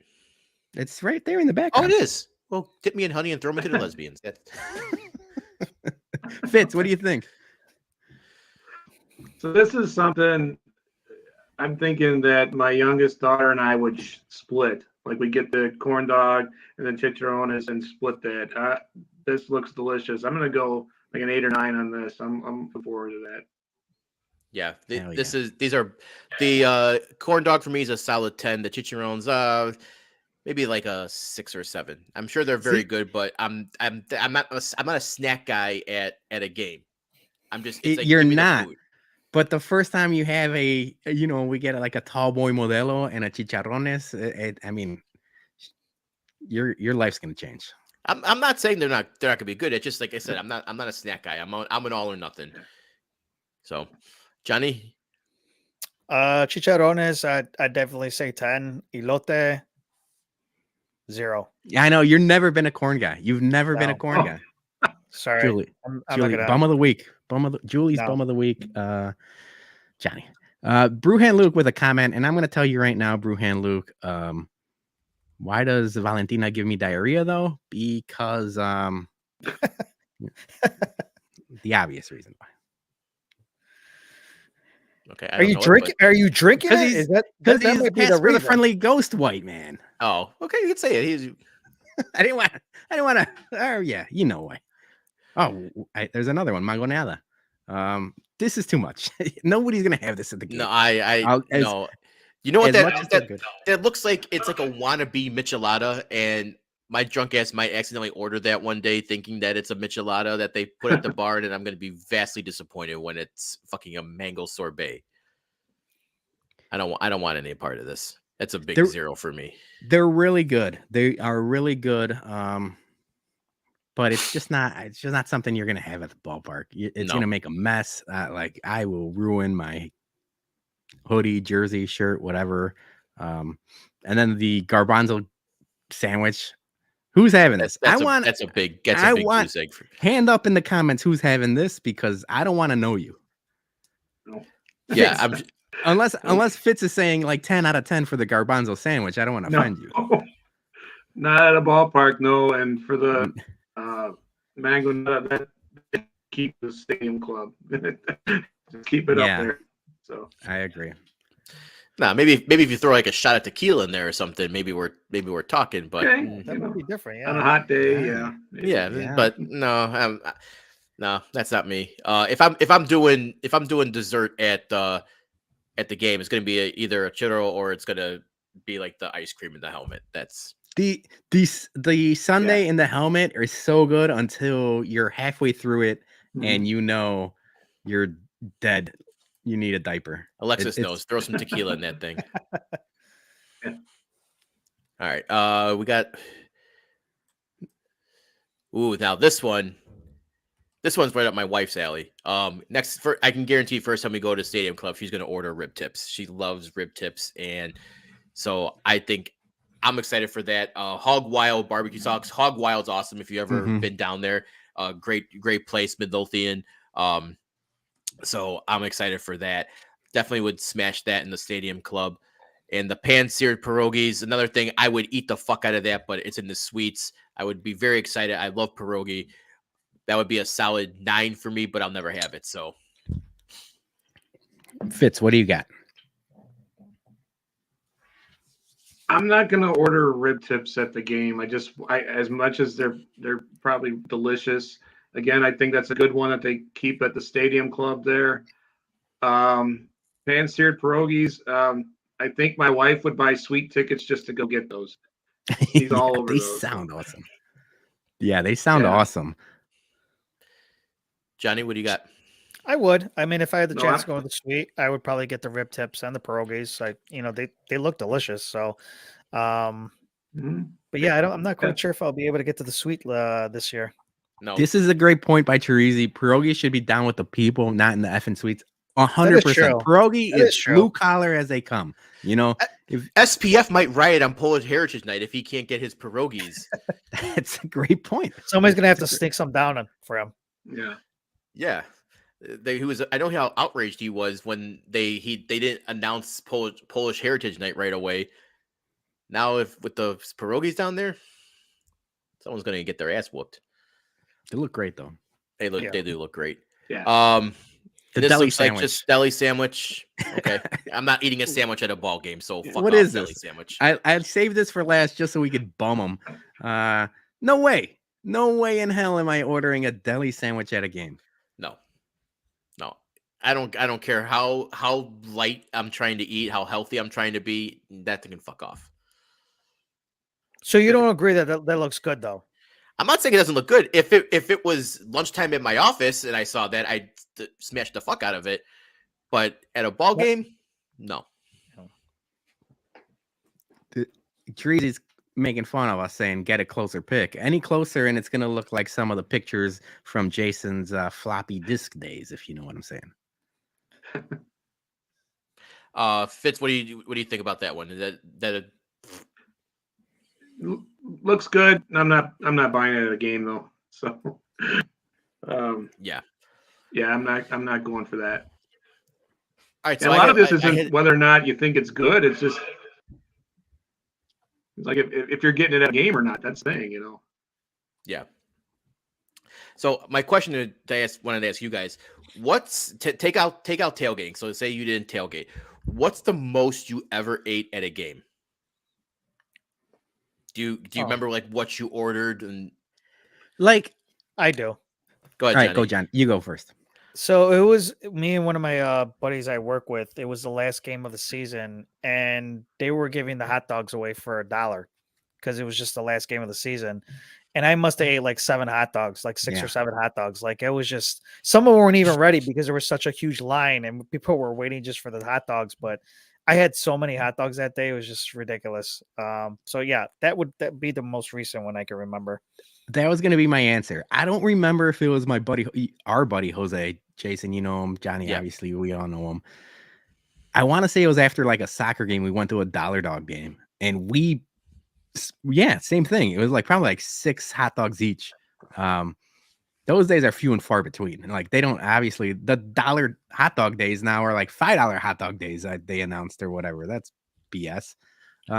[SPEAKER 1] It's right there in the
[SPEAKER 2] Oh,
[SPEAKER 1] background.
[SPEAKER 2] it is. Well, dip me in honey and throw me to the lesbians.
[SPEAKER 1] Fitz, what do you think?
[SPEAKER 4] So this is something I'm thinking that my youngest daughter and I would split. Like we get the corn dog and then chicharrones and split that. This looks delicious. I'm gonna go like an 8 or 9 on this. I'm looking forward to that.
[SPEAKER 2] Yeah,
[SPEAKER 1] Hell
[SPEAKER 2] these are the corn dog for me is a solid 10. The chicharrones, maybe like a 6 or 7. I'm sure they're very good, but I'm not a snack guy at a game. I'm just it's like,
[SPEAKER 1] you're
[SPEAKER 2] give me the
[SPEAKER 1] not.
[SPEAKER 2] food.
[SPEAKER 1] But the first time you have we get like a tall boy Modelo and a chicharrones. I mean, your life's gonna change.
[SPEAKER 2] I'm not saying they're not gonna be good. It's just like I said, I'm not a snack guy. I'm an all or nothing. So, Johnny,
[SPEAKER 3] chicharrones, I'd definitely say 10. Elote, 0.
[SPEAKER 1] Yeah, I know you've never been a corn guy. You've never been a corn guy.
[SPEAKER 3] Sorry,
[SPEAKER 1] Julie,
[SPEAKER 3] I'm
[SPEAKER 1] Julie, bum of the week. Julie's bum of the week. Johnny, Brewhan Luke with a comment, and I'm going to tell you right now, Brewhan Luke. Why does Valentina give me diarrhea though? Because the obvious reason why.
[SPEAKER 2] okay.
[SPEAKER 3] Are you drinking? Are you drinking it? Is that
[SPEAKER 1] because
[SPEAKER 3] that
[SPEAKER 1] he's
[SPEAKER 3] might be the
[SPEAKER 1] for the
[SPEAKER 3] reason.
[SPEAKER 1] friendly ghost white man?
[SPEAKER 2] Oh, okay. You can say it. He's.
[SPEAKER 1] I didn't want to. Oh yeah, you know why. Oh, there's another one, Mangonada. This is too much. Nobody's gonna have this at the game.
[SPEAKER 2] No, no. You know what that looks like? It's like a wannabe michelada, and my drunk ass might accidentally order that one day, thinking that it's a michelada that they put at the bar, and I'm gonna be vastly disappointed when it's fucking a mango sorbet. I don't want any part of this. That's a big 0 for me.
[SPEAKER 1] They're really good. They are really good. But it's just not something you're gonna have at the ballpark. It's gonna make a mess. Like I will ruin my hoodie, jersey, shirt, whatever. And then the garbanzo sandwich. Who's having this?
[SPEAKER 2] That's a big goose egg.
[SPEAKER 1] Hand up in the comments who's having this, because I don't want to know you.
[SPEAKER 4] No.
[SPEAKER 2] Yeah,
[SPEAKER 1] unless Fitz is saying like 10 out of 10 for the garbanzo sandwich. I don't want to offend you.
[SPEAKER 4] Not at a ballpark, no. And for the mango nut, that keep the stadium club. Just keep it up there. So
[SPEAKER 1] I agree.
[SPEAKER 2] Nah, maybe if you throw like a shot of tequila in there or something, maybe we're talking. But
[SPEAKER 3] that would be different. Yeah,
[SPEAKER 4] on a hot day,
[SPEAKER 2] yeah. But no, that's not me. If I'm doing dessert at the game, it's gonna be either a churro or it's gonna be like the ice cream in the helmet. That's
[SPEAKER 1] the sundae in the helmet is so good until you're halfway through it and you're dead. You need a diaper.
[SPEAKER 2] Alexis knows. Throw some tequila in that thing. All right. We got. Ooh, now this one's right up my wife's alley. I can guarantee first time we go to Stadium Club, she's going to order rib tips. She loves rib tips, and So I think I'm excited for that. Hog Wild barbecue sauce. Hog Wild's awesome if you ever been down there. Great place, Midlothian. So I'm excited for that. Definitely would smash that in the Stadium Club. And the pan-seared pierogies, another thing, I would eat the fuck out of that, but it's in the sweets. I would be very excited. I love pierogi. That would be a solid 9 for me, but I'll never have it. So,
[SPEAKER 1] Fitz, what do you got?
[SPEAKER 4] I'm not gonna order rib tips at the game. I as much as they're probably delicious. Again, I think that's a good one that they keep at the Stadium Club there. Pan-seared pierogies. I think my wife would buy sweet tickets just to go get those. She's all over
[SPEAKER 1] they
[SPEAKER 4] those.
[SPEAKER 1] sound awesome. Yeah, they sound awesome.
[SPEAKER 2] Johnny, what do you got?
[SPEAKER 3] I would. I mean, if I had the chance to go to the suite, I would probably get the rib tips and the pierogies. They look delicious. So, but yeah, I'm not quite sure if I'll be able to get to the suite this year.
[SPEAKER 2] No,
[SPEAKER 1] this is a great point by Chirizi. Pierogi should be down with the people, not in the effing suites. 100%. Pierogi is blue collar as they come. You know,
[SPEAKER 2] if SPF might riot on Polish Heritage Night if he can't get his pierogies.
[SPEAKER 1] That's a great point.
[SPEAKER 3] Somebody's gonna have to sneak some down for him.
[SPEAKER 2] Yeah. I know how outraged he was when they didn't announce Polish Heritage Night right away. Now, with the pierogies down there, someone's gonna get their ass whooped.
[SPEAKER 1] They look great though.
[SPEAKER 2] They do look great.
[SPEAKER 4] Yeah.
[SPEAKER 1] The
[SPEAKER 2] this
[SPEAKER 1] deli
[SPEAKER 2] looks
[SPEAKER 1] sandwich.
[SPEAKER 2] like just deli sandwich. Okay, I'm not eating a sandwich at a ball game. So fuck
[SPEAKER 1] what
[SPEAKER 2] off,
[SPEAKER 1] is
[SPEAKER 2] deli
[SPEAKER 1] this
[SPEAKER 2] sandwich?
[SPEAKER 1] I'd save this for last just so we could bum them. No way in hell am I ordering a deli sandwich at a game.
[SPEAKER 2] No. I don't care how light I'm trying to eat, how healthy I'm trying to be. That thing can fuck off.
[SPEAKER 3] So you don't agree that looks good though?
[SPEAKER 2] I'm not saying it doesn't look good. If it was lunchtime in my office and I saw that, I'd smash the fuck out of it. But at a ball game, no.
[SPEAKER 1] Chirizi's making fun of us saying get a closer pick. Any closer and it's going to look like some of the pictures from Jason's floppy disk days, if you know what I'm saying.
[SPEAKER 2] Fitz, what do you think about that one? Is that
[SPEAKER 4] looks good. I'm not buying it at a game though. So yeah, I'm not going for that.
[SPEAKER 2] All right,
[SPEAKER 4] so a lot of this isn't whether or not you think it's good. It's just like if you're getting it at a game or not. That's the thing, you know.
[SPEAKER 2] Yeah. So my question wanted to ask you guys: what's take out tailgating? So say you didn't tailgate. What's the most you ever ate at a game? Do you remember like what you ordered and
[SPEAKER 1] like
[SPEAKER 3] I do?
[SPEAKER 2] Go ahead.
[SPEAKER 1] All right,
[SPEAKER 2] Johnny.
[SPEAKER 1] go John. You go first.
[SPEAKER 3] So it was me and one of my buddies I work with. It was the last game of the season, and they were giving the hot dogs away for $1 because it was just the last game of the season. And I must have ate like 7 hot dogs, like 6 or 7 hot dogs. Like it was just some of them weren't even ready because there was such a huge line and people were waiting just for the hot dogs. But I had so many hot dogs that day; it was just ridiculous. So yeah, that would be the most recent one I can remember.
[SPEAKER 1] That was going to be my answer. I don't remember if it was our buddy Jose. Jason, you know him. Johnny, obviously, we all know him. I want to say it was after like a soccer game. We went to a dollar dog game, and same thing. It was like probably like 6 hot dogs each. Those days are few and far between. And like they don't obviously the dollar hot dog days now are like $5 hot dog days that they announced or whatever. That's BS.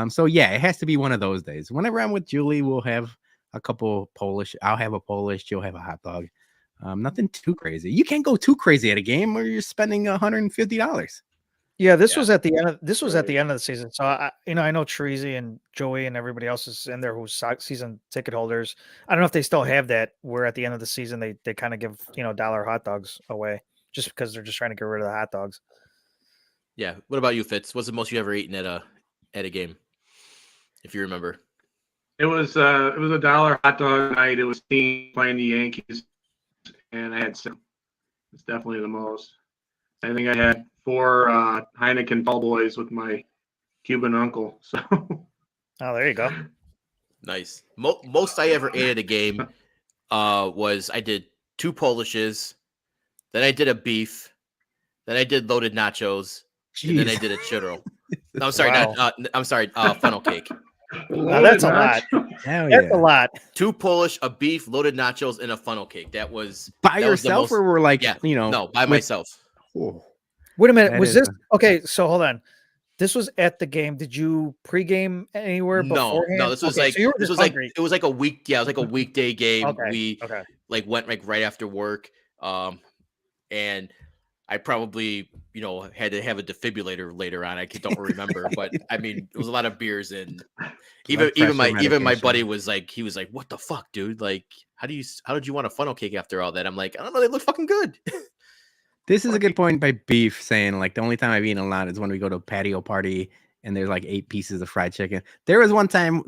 [SPEAKER 1] So yeah, it has to be one of those days. Whenever I'm with Julie, we'll have a couple Polish. I'll have a Polish. She'll have a hot dog. Nothing too crazy. You can't go too crazy at a game where you're spending $150.
[SPEAKER 3] Yeah, this was at the end. This was at the end of the season. So I know Treasy and Joey and everybody else is in there who's season ticket holders. I don't know if they still have that. Where at the end of the season they kind of give dollar hot dogs away just because they're just trying to get rid of the hot dogs.
[SPEAKER 2] Yeah. What about you, Fitz? What's the most you ever eaten at a game, if you remember?
[SPEAKER 4] It was a $1 hot dog night. It was team playing the Yankees, and I had some. It's definitely the most. I think I had 4 Heineken tall boys with my Cuban uncle. So,
[SPEAKER 3] oh, there you go.
[SPEAKER 2] Nice. Most I ever ate at a game was I did 2 Polishes, then I did a beef, then I did loaded nachos, and then I did a churro. No, I'm sorry,
[SPEAKER 3] Wow.
[SPEAKER 2] I'm sorry, funnel cake.
[SPEAKER 3] Now that's a lot.
[SPEAKER 1] Hell
[SPEAKER 3] That's
[SPEAKER 1] yeah.
[SPEAKER 3] a lot.
[SPEAKER 2] 2 Polish, a beef, loaded nachos, and a funnel cake. That was
[SPEAKER 1] By
[SPEAKER 2] that was the
[SPEAKER 1] yourself,
[SPEAKER 2] most.
[SPEAKER 1] or we're like,
[SPEAKER 2] Yeah,
[SPEAKER 1] no,
[SPEAKER 2] by
[SPEAKER 1] with,
[SPEAKER 2] myself.
[SPEAKER 1] oh,
[SPEAKER 3] Wait a minute.
[SPEAKER 1] that
[SPEAKER 3] Was
[SPEAKER 1] is
[SPEAKER 3] this okay? So hold on. This was at the game. Did you pregame anywhere beforehand?
[SPEAKER 2] No. This was
[SPEAKER 3] Okay,
[SPEAKER 2] like
[SPEAKER 3] so you were
[SPEAKER 2] this
[SPEAKER 3] just
[SPEAKER 2] was like
[SPEAKER 3] hungry.
[SPEAKER 2] it was like a week. Yeah, it was like a weekday game.
[SPEAKER 3] Okay.
[SPEAKER 2] We
[SPEAKER 3] Okay.
[SPEAKER 2] like went like right after work, and I probably had to have a defibrillator later on. Don't remember, but I mean it was a lot of beers, and
[SPEAKER 1] blood
[SPEAKER 2] even
[SPEAKER 1] pressure
[SPEAKER 2] my buddy
[SPEAKER 1] medication.
[SPEAKER 2] was like, what the fuck, dude? Like, how did you want a funnel cake after all that? I'm like, I don't know, they look fucking good.
[SPEAKER 1] This is a good point by Beef saying like the only time I've eaten a lot is when we go to a patio party and there's like 8 pieces of fried chicken. There was one time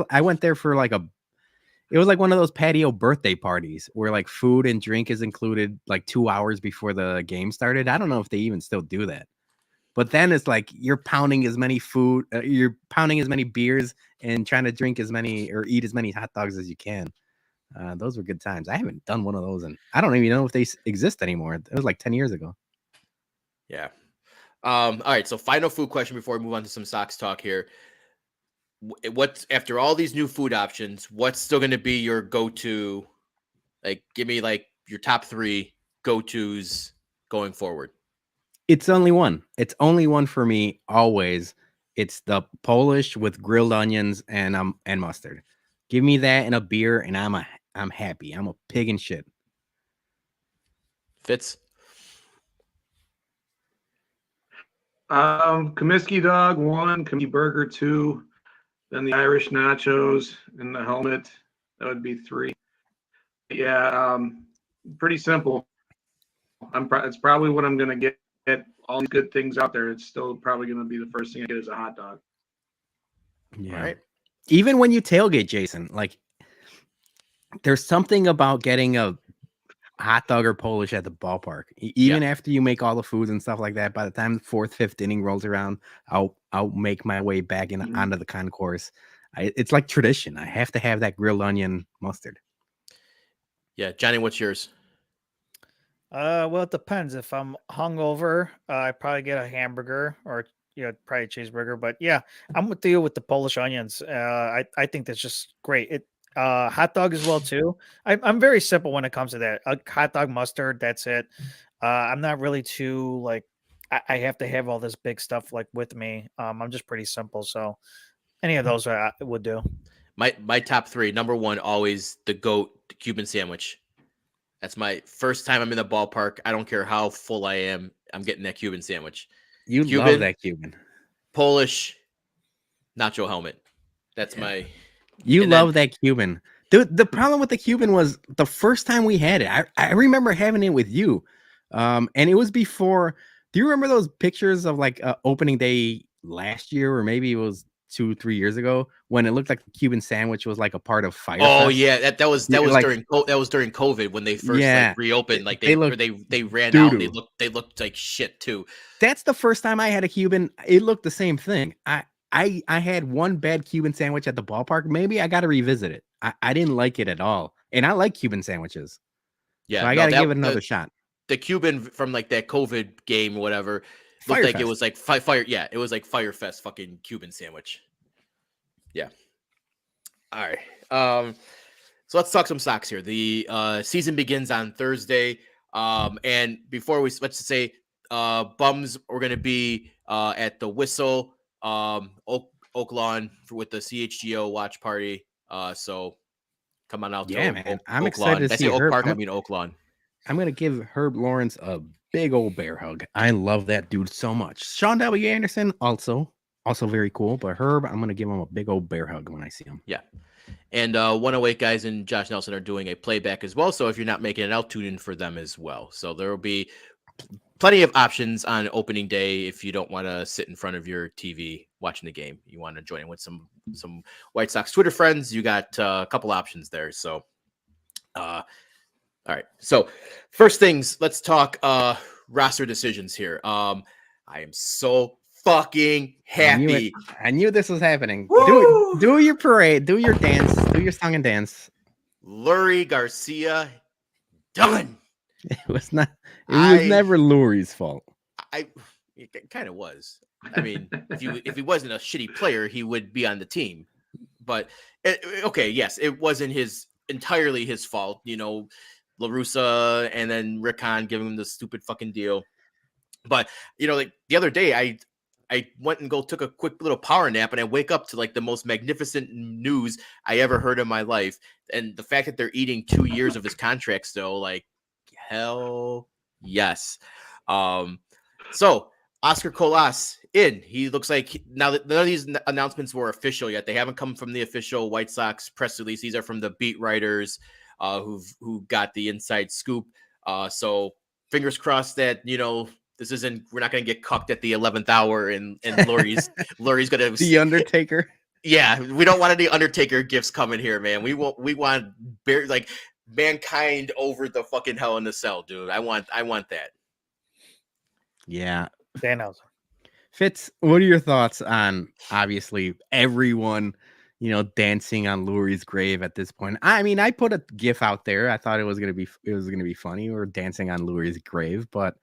[SPEAKER 1] I went there for like it was like one of those patio birthday parties where like food and drink is included like 2 hours before the game started. I don't know if they even still do that. But then it's like you're pounding as many beers and trying to drink as many or eat as many hot dogs as you can. Those were good times. I haven't done one of those, and I don't even know if they exist anymore. It was like 10 years ago.
[SPEAKER 2] Yeah. All right. So final food question before we move on to some Sox talk here. What's after all these new food options? What's still going to be your go-to? Like, give me like your top 3 go-tos going forward.
[SPEAKER 1] It's only one. It's only one for me always. It's the Polish with grilled onions and mustard. Give me that and a beer, and I'm happy. I'm a pig in shit.
[SPEAKER 2] Fitz?
[SPEAKER 4] Comiskey dog 1, Comiskey burger 2, then the Irish nachos and the helmet. That would be 3. Yeah, pretty simple. It's probably what I'm gonna get. All these good things out there. It's still probably gonna be the first thing I get is a hot dog.
[SPEAKER 1] Yeah.
[SPEAKER 2] All right.
[SPEAKER 1] Even when you tailgate, Jason, like there's something about getting a hot dog or Polish at the ballpark. Even after you make all the foods and stuff like that, by the time the 4th, 5th inning rolls around, I'll make my way back onto the concourse. It's like tradition. I have to have that grilled onion mustard.
[SPEAKER 2] Yeah, Johnny, what's yours?
[SPEAKER 3] Well, it depends. If I'm hungover, I probably get a hamburger or probably a cheeseburger. But yeah, I'm with you with the Polish onions. I think that's just great. Hot dog as well too. I'm very simple when it comes to that. A hot dog, mustard. That's it. I'm not really too like. I have to have all this big stuff like with me. I'm just pretty simple. So any of those I would do.
[SPEAKER 2] My top 3. Number 1, always the Cuban sandwich. That's my first time I'm in the ballpark. I don't care how full I am. I'm getting that Cuban sandwich.
[SPEAKER 1] You love that Cuban.
[SPEAKER 2] Polish nacho helmet. That's my.
[SPEAKER 1] You love that Cuban. The problem with the Cuban was the first time we had it. I remember having it with you, and it was before. Do you remember those pictures of like opening day last year, or maybe it was 2-3 years ago, when it looked like the Cuban sandwich was like a part of Fire
[SPEAKER 2] Oh
[SPEAKER 1] Fest?
[SPEAKER 2] yeah, that was
[SPEAKER 1] like,
[SPEAKER 2] during COVID when they first like reopened. Like they ran
[SPEAKER 1] doo-doo.
[SPEAKER 2] out. They looked like shit too.
[SPEAKER 1] That's the first time I had a Cuban. It looked the same thing. I had one bad Cuban sandwich at the ballpark. Maybe I got to revisit it. I didn't like it at all, and I like Cuban sandwiches.
[SPEAKER 2] Yeah,
[SPEAKER 1] so I got to give it another shot.
[SPEAKER 2] The Cuban from like that COVID game, or whatever, looked like it was like fire. Yeah, it was like Fire Fest fucking Cuban sandwich. Yeah. All right. So let's talk some Sox here. The season begins on Thursday. And before let's just say Bums are going to be at the Whistle, Oak Lawn with the CHGO watch party. So come on out.
[SPEAKER 1] Yeah, man. I'm excited to see
[SPEAKER 2] Oak
[SPEAKER 1] Herb.
[SPEAKER 2] Park. I mean Oak Lawn.
[SPEAKER 1] I'm going to give Herb Lawrence a big old bear hug. I love that dude so much. Sean W. Anderson also very cool. But Herb, I'm going to give him a big old bear hug when I see him.
[SPEAKER 2] Yeah. And 108 guys and Josh Nelson are doing a playback as well. So if you're not making it out, tune in for them as well. So there will be plenty of options on opening day. If you don't want to sit in front of your TV watching the game, you want to join in with some White Sox Twitter friends, you got a couple options there. So, all right. So first things, let's talk roster decisions here. I am so fucking happy.
[SPEAKER 1] I knew this was happening. Do your parade, do your dance, do your song and dance.
[SPEAKER 2] Lurie Garcia, done.
[SPEAKER 1] It was never Lurie's fault.
[SPEAKER 2] It kind of was. I mean, if he wasn't a shitty player, he would be on the team. But okay, yes, it wasn't entirely his fault. You know, La Russa and then Rick Hahn giving him the stupid fucking deal. But you know, like the other day, I went and took a quick little power nap, and I wake up to like the most magnificent news I ever heard in my life, and the fact that they're eating 2 years of his contract still, like hell yes. So Oscar Colas in. He looks like now that none of these announcements were official yet. They haven't come from the official White Sox press release. These are from the beat writers who got the inside scoop. So fingers crossed that, you know, we're not going to get cucked at the 11th hour and Lurie's going to
[SPEAKER 1] The Undertaker.
[SPEAKER 2] Yeah, we don't want any Undertaker gifts coming here, man. We want like Mankind over the fucking Hell in the Cell, dude. I want that.
[SPEAKER 1] Yeah.
[SPEAKER 3] Thanos.
[SPEAKER 1] Fitz, what are your thoughts on obviously everyone, you know, dancing on Lurie's grave at this point? I mean, I put a GIF out there. I thought it was gonna be funny. We're dancing on Lurie's grave, but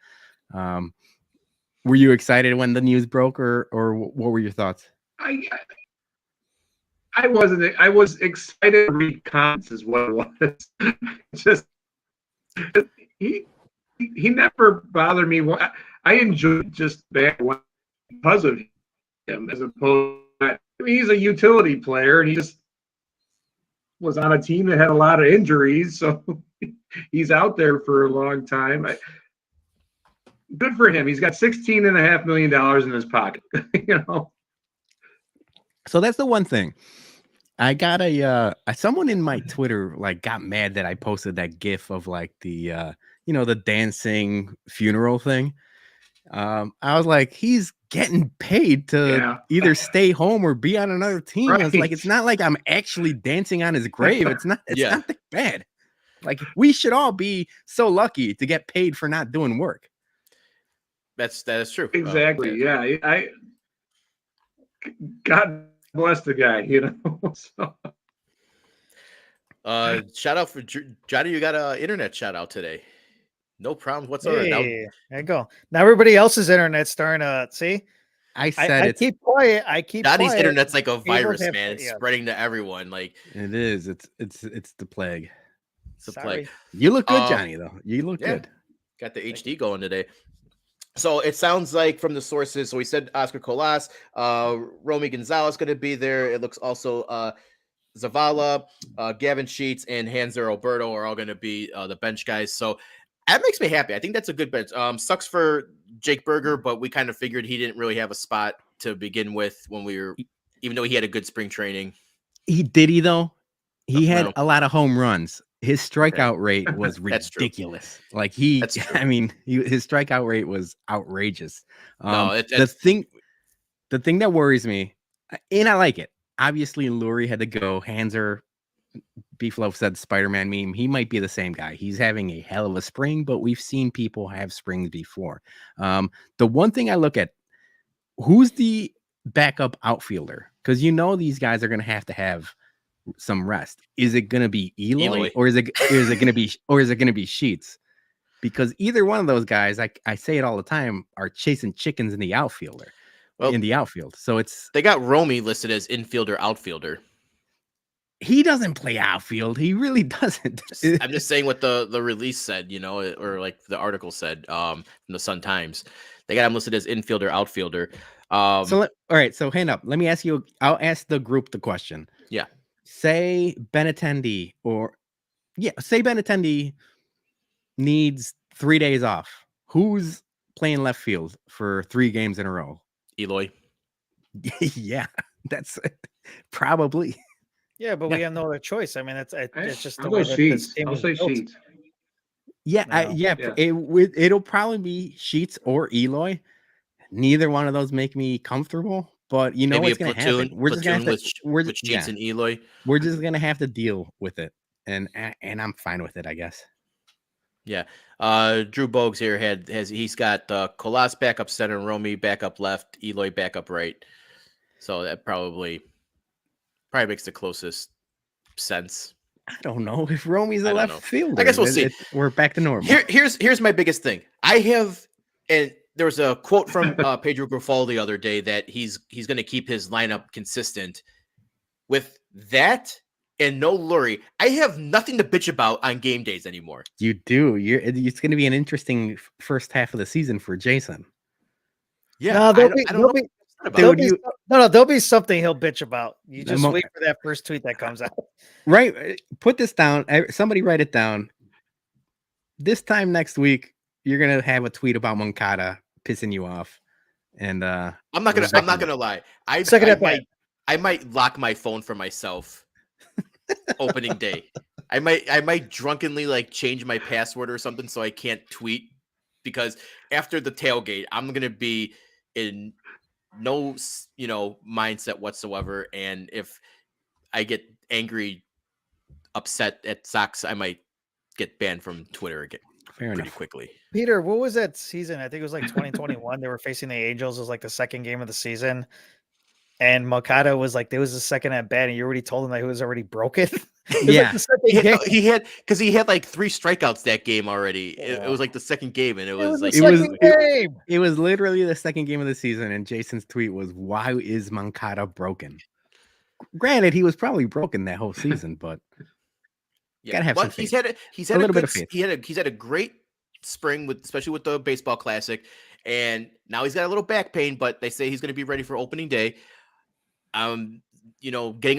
[SPEAKER 1] were you excited when the news broke, or what were your thoughts?
[SPEAKER 4] I wasn't. I was excited to read comments is what it was. Just he never bothered me. I enjoyed just that because of him, as opposed to, I mean, he's a utility player and he just was on a team that had a lot of injuries, so he's out there for a long time. Good for him. He's got $16.5 million in his pocket. You know.
[SPEAKER 1] So that's the one thing. I got someone in my Twitter like got mad that I posted that GIF of like the you know, the dancing funeral thing. I was like, he's getting paid to either stay home or be on another team. Right. It's not like I'm actually dancing on his grave. It's not that bad. Like, we should all be so lucky to get paid for not doing work.
[SPEAKER 2] That is true.
[SPEAKER 4] Exactly. Yeah. God bless the guy, you know. So.
[SPEAKER 2] Shout out for Johnny. You got an internet shout out today. No problem whatsoever.
[SPEAKER 3] Hey, there you go. Now everybody else's internet's starting to see.
[SPEAKER 1] I
[SPEAKER 3] keep quiet.
[SPEAKER 2] Johnny's internet's like a virus, man. It's spreading to everyone. Like
[SPEAKER 1] it is. It's the plague.
[SPEAKER 2] It's the plague.
[SPEAKER 1] You look good, Johnny. Though you look good.
[SPEAKER 2] Got the HD going today. So it sounds like from the sources. So we said Oscar Colas, Romy Gonzalez going to be there. It looks also Zavala, Gavin Sheets, and Hanser Alberto are all going to be the bench guys. So that makes me happy. I think that's a good bench. Sucks for Jake Berger, but we kind of figured he didn't really have a spot to begin with when even though he had a good spring training.
[SPEAKER 1] Did he though? He had a lot of home runs. His strikeout rate was ridiculous. Like his strikeout rate was outrageous. The thing that worries me, and I like it. Obviously, Lurie had to go. Hanser, Beefloaf said Spider-Man meme. He might be the same guy. He's having a hell of a spring, but we've seen people have springs before. The one thing I look at, who's the backup outfielder? Because you know these guys are going to have some rest. Is it going to be Eloy, or is it going to be Sheets? Because either one of those guys, I say it all the time, are chasing chickens in the outfield. So
[SPEAKER 2] they got Romy listed as infielder outfielder.
[SPEAKER 1] He doesn't play outfield. He really doesn't.
[SPEAKER 2] I'm just saying what the release said, you know, or like the article said from the Sun Times. They got him listed as infielder outfielder.
[SPEAKER 1] All right. So hand up. Let me ask you. I'll ask the group the question.
[SPEAKER 2] Yeah.
[SPEAKER 1] Say Benintendi needs 3 days off. Who's playing left field for 3 games in a row?
[SPEAKER 2] Eloy.
[SPEAKER 1] Yeah, that's probably.
[SPEAKER 3] Yeah, but we have no other choice. I mean, it's just the
[SPEAKER 4] I'll
[SPEAKER 3] way
[SPEAKER 4] go
[SPEAKER 3] that
[SPEAKER 4] Sheets.
[SPEAKER 3] this team
[SPEAKER 4] I'll
[SPEAKER 3] is
[SPEAKER 4] say
[SPEAKER 3] built.
[SPEAKER 4] Sheets.
[SPEAKER 1] It'll probably be Sheets or Eloy. Neither one of those make me comfortable, but you know
[SPEAKER 2] maybe
[SPEAKER 1] what's going to happen.
[SPEAKER 2] We're just going to with Sheets and Eloy.
[SPEAKER 1] We're just going to have to deal with it, and I'm fine with it, I guess.
[SPEAKER 2] Yeah. Drew Bogues here he's got Colas back up center, Romy back up left, Eloy back up right. So that probably makes the closest sense.
[SPEAKER 1] I don't know if Romy's a left fielder.
[SPEAKER 2] I guess we'll see.
[SPEAKER 1] We're back to normal.
[SPEAKER 2] Here's my biggest thing. I have, and there was a quote from Pedro Grifol the other day that he's going to keep his lineup consistent. With that and no Lurie, I have nothing to bitch about on game days anymore.
[SPEAKER 1] You do. It's going to be an interesting first half of the season for Jason.
[SPEAKER 2] Yeah,
[SPEAKER 3] no,
[SPEAKER 2] there'll
[SPEAKER 3] be something he'll bitch about. You just wait for that first tweet that comes out.
[SPEAKER 1] Right. Put this down. Somebody write it down. This time next week, you're going to have a tweet about Moncada pissing you off. And
[SPEAKER 2] I'm not gonna lie. I might lock my phone for myself opening day. I might drunkenly like change my password or something so I can't tweet, because after the tailgate, I'm gonna be in no mindset whatsoever. And if I get angry, upset at Sox, I might get banned from Twitter again pretty quickly.
[SPEAKER 3] Peter, what was that season? I think it was like 2021. They were facing the Angels. It was like the second game of the season. And Moncada was like, there was a second at bat, and you already told him that he was already broken.
[SPEAKER 1] Yeah,
[SPEAKER 2] like he had like 3 strikeouts that game already. It was like the second game, and it was
[SPEAKER 1] literally the second game of the season. And Jason's tweet was, "Why is Moncada broken?" Granted, he was probably broken that whole season, but gotta have some faith.
[SPEAKER 2] He's had a little bit of faith. He's had a great spring especially with the baseball classic, and now he's got a little back pain, but they say he's going to be ready for opening day. Getting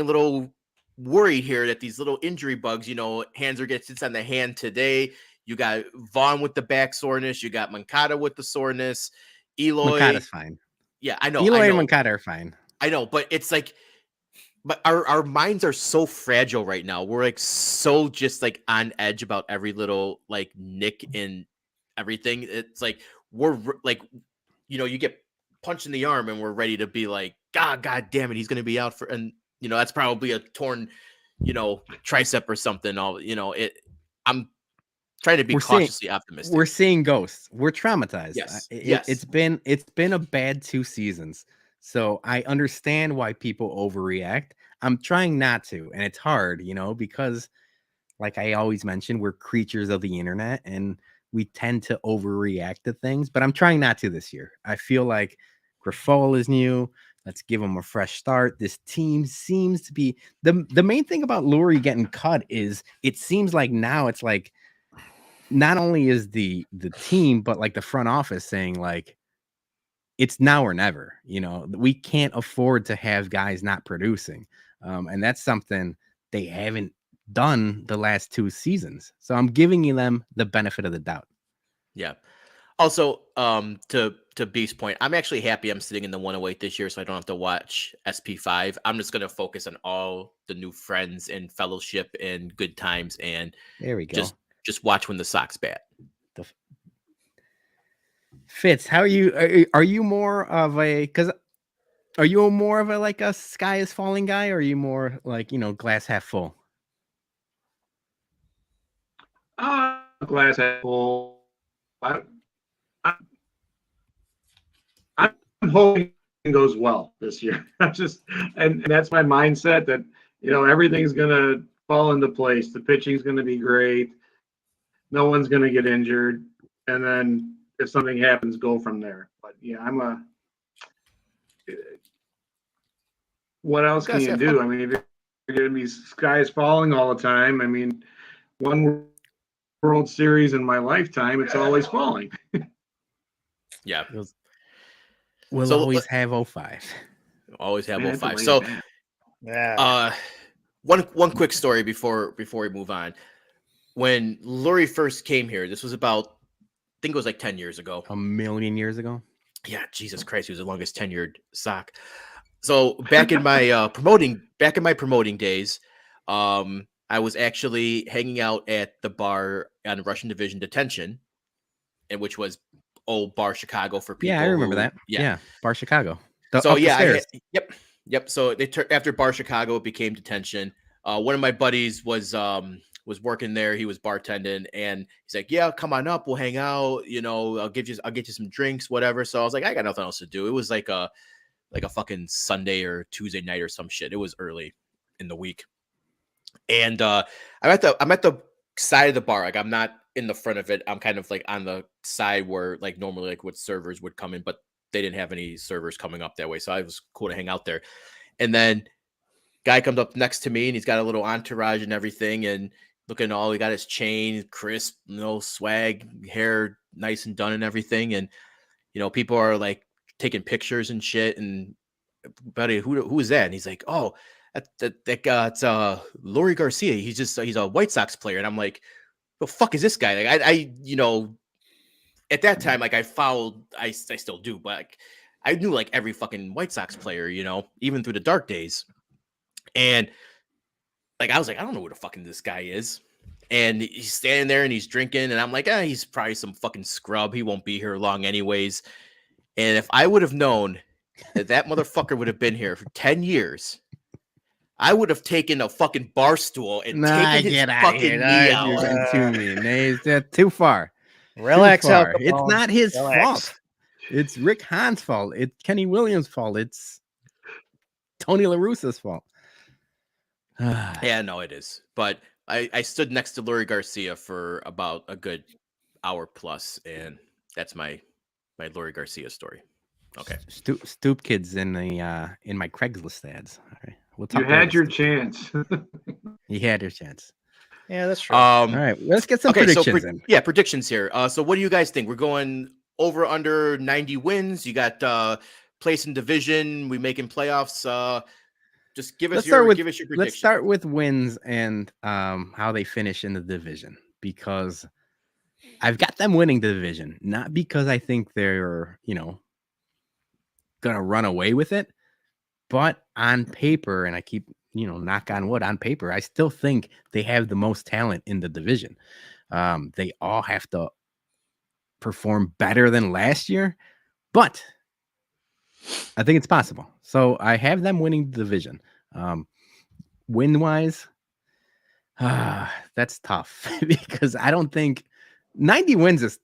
[SPEAKER 2] a little worried here that these little injury bugs, Hanser gets on the hand today. You got Vaughn with the back soreness. You got Moncada with the soreness. Eloy.
[SPEAKER 1] Moncada's fine.
[SPEAKER 2] Yeah, I know.
[SPEAKER 1] Eloy and Moncada are fine.
[SPEAKER 2] I know, but it's like, but our minds are so fragile right now. We're like so just like on edge about every little like nick in everything. It's like we're like, you get punched in the arm and we're ready to be like, God damn it, he's going to be out for, and that's probably a torn, tricep or something. I'm trying to be cautiously optimistic.
[SPEAKER 1] We're seeing ghosts. We're traumatized.
[SPEAKER 2] Yes.
[SPEAKER 1] It's been a bad 2 seasons. So I understand why people overreact. I'm trying not to, and it's hard, because like I always mention, we're creatures of the internet and we tend to overreact to things, but I'm trying not to this year. I feel like Grifol is new. Let's give him a fresh start. This team seems to be the main thing about Lurie getting cut is it seems like now it's like not only is the team, but like the front office saying like it's now or never. We can't afford to have guys not producing, and that's something they haven't done the last 2 seasons. So I'm giving them the benefit of the doubt.
[SPEAKER 2] Yeah. Also, to Beast's point, I'm actually happy I'm sitting in the 108 this year, so I don't have to watch SP5. I'm just going to focus on all the new friends and fellowship and good times, and
[SPEAKER 1] there we go.
[SPEAKER 2] Just watch when the Sox bat.
[SPEAKER 1] Fitz, how are you? Are you more of a like a sky is falling guy, or are you more like glass half full?
[SPEAKER 4] Glass half full. I'm hoping it goes well this year. And that's my mindset that everything's gonna fall into place. The pitching's gonna be great. No one's gonna get injured, and then if something happens, go from there. But yeah, what else can you do? I mean, if you're gonna be skies falling all the time, I mean, one World Series in my lifetime, it's always falling.
[SPEAKER 2] Yeah.
[SPEAKER 1] We'll always have 05.
[SPEAKER 2] Always have 05. So,
[SPEAKER 3] yeah.
[SPEAKER 2] One quick story before we move on. When Lurie first came here, this was about, I think it was like 10 years ago.
[SPEAKER 1] A million years ago?
[SPEAKER 2] Yeah, Jesus Christ, he was the longest tenured Sock. So back in my promoting days, I was actually hanging out at the bar on Russian Division Detention, and which was old Bar Chicago for people.
[SPEAKER 1] Yeah, I remember that. Yeah, Bar Chicago.
[SPEAKER 2] Yep. So after Bar Chicago, it became Detention. One of my buddies was working there. He was bartending, and he's like, "Yeah, come on up. We'll hang out. I'll get you some drinks, whatever." So I was like, "I got nothing else to do." It was like a fucking Sunday or Tuesday night or some shit. It was early in the week, and I'm at the side of the bar. Like I'm not in the front of it. I'm kind of like on the side where like normally like what servers would come in, but they didn't have any servers coming up that way. So I was cool to hang out there. And then guy comes up next to me and he's got a little entourage and everything. And looking all, he got his chain, crisp, no swag, hair nice and done and everything. And, people are like taking pictures and shit. And buddy, who is that? And he's like, oh, that guy, it's Lori Garcia. He's a White Sox player. And I'm like, the fuck is this guy? Like I at that time, like I followed, I still do, but like, I knew like every fucking White Sox player, even through the dark days. And like I was like, I don't know who the fucking this guy is. And he's standing there and he's drinking, and I'm like, he's probably some fucking scrub. He won't be here long anyways. And if I would have known that motherfucker would have been here for 10 years, I would have taken a fucking bar stool and taken his fucking knee out.
[SPEAKER 1] You're too mean. That's too far.
[SPEAKER 3] Relax
[SPEAKER 1] too
[SPEAKER 3] out.
[SPEAKER 1] far. It's not his fault. It's Rick Hahn's fault. It's Kenny Williams' fault. It's Tony La Russa's fault.
[SPEAKER 2] Yeah, no, it is. But I stood next to Lori Garcia for about a good hour plus, and that's my Lori Garcia story. Okay.
[SPEAKER 1] Stoop kids in my Craigslist ads. All right. We'll talk.
[SPEAKER 4] You had your chance.
[SPEAKER 1] You had your chance.
[SPEAKER 3] Yeah, that's true.
[SPEAKER 1] All right, let's get some predictions in.
[SPEAKER 2] Yeah, predictions here. So what do you guys think? We're going over under 90 wins. You got place in division. We making playoffs. Just give us your prediction.
[SPEAKER 1] Let's start with wins and how they finish in the division, because I've got them winning the division, not because I think they're, gonna run away with it, but on paper, and I keep, knock on wood, on paper, I still think they have the most talent in the division. They all have to perform better than last year, but I think it's possible. So I have them winning the division. Win-wise, that's tough because I don't think 90 wins is,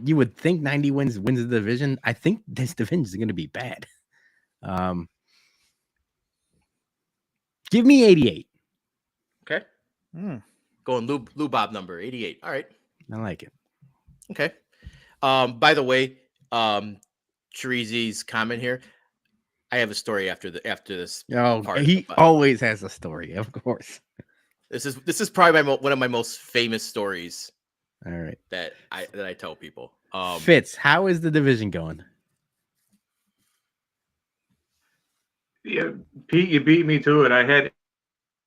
[SPEAKER 1] you would think 90 wins the division. I think this division is going to be bad. Give me 88.
[SPEAKER 2] Okay. Going Lou Bob number 88. All right.
[SPEAKER 1] I like it.
[SPEAKER 2] Okay. By the way, Chirizi's comment here. I have a story after this.
[SPEAKER 1] Oh, he always has a story, of course.
[SPEAKER 2] This is probably one of my most famous stories.
[SPEAKER 1] All right.
[SPEAKER 2] That I tell people.
[SPEAKER 1] Fitz, how is the division going?
[SPEAKER 4] Yeah, Pete, you beat me to it. I had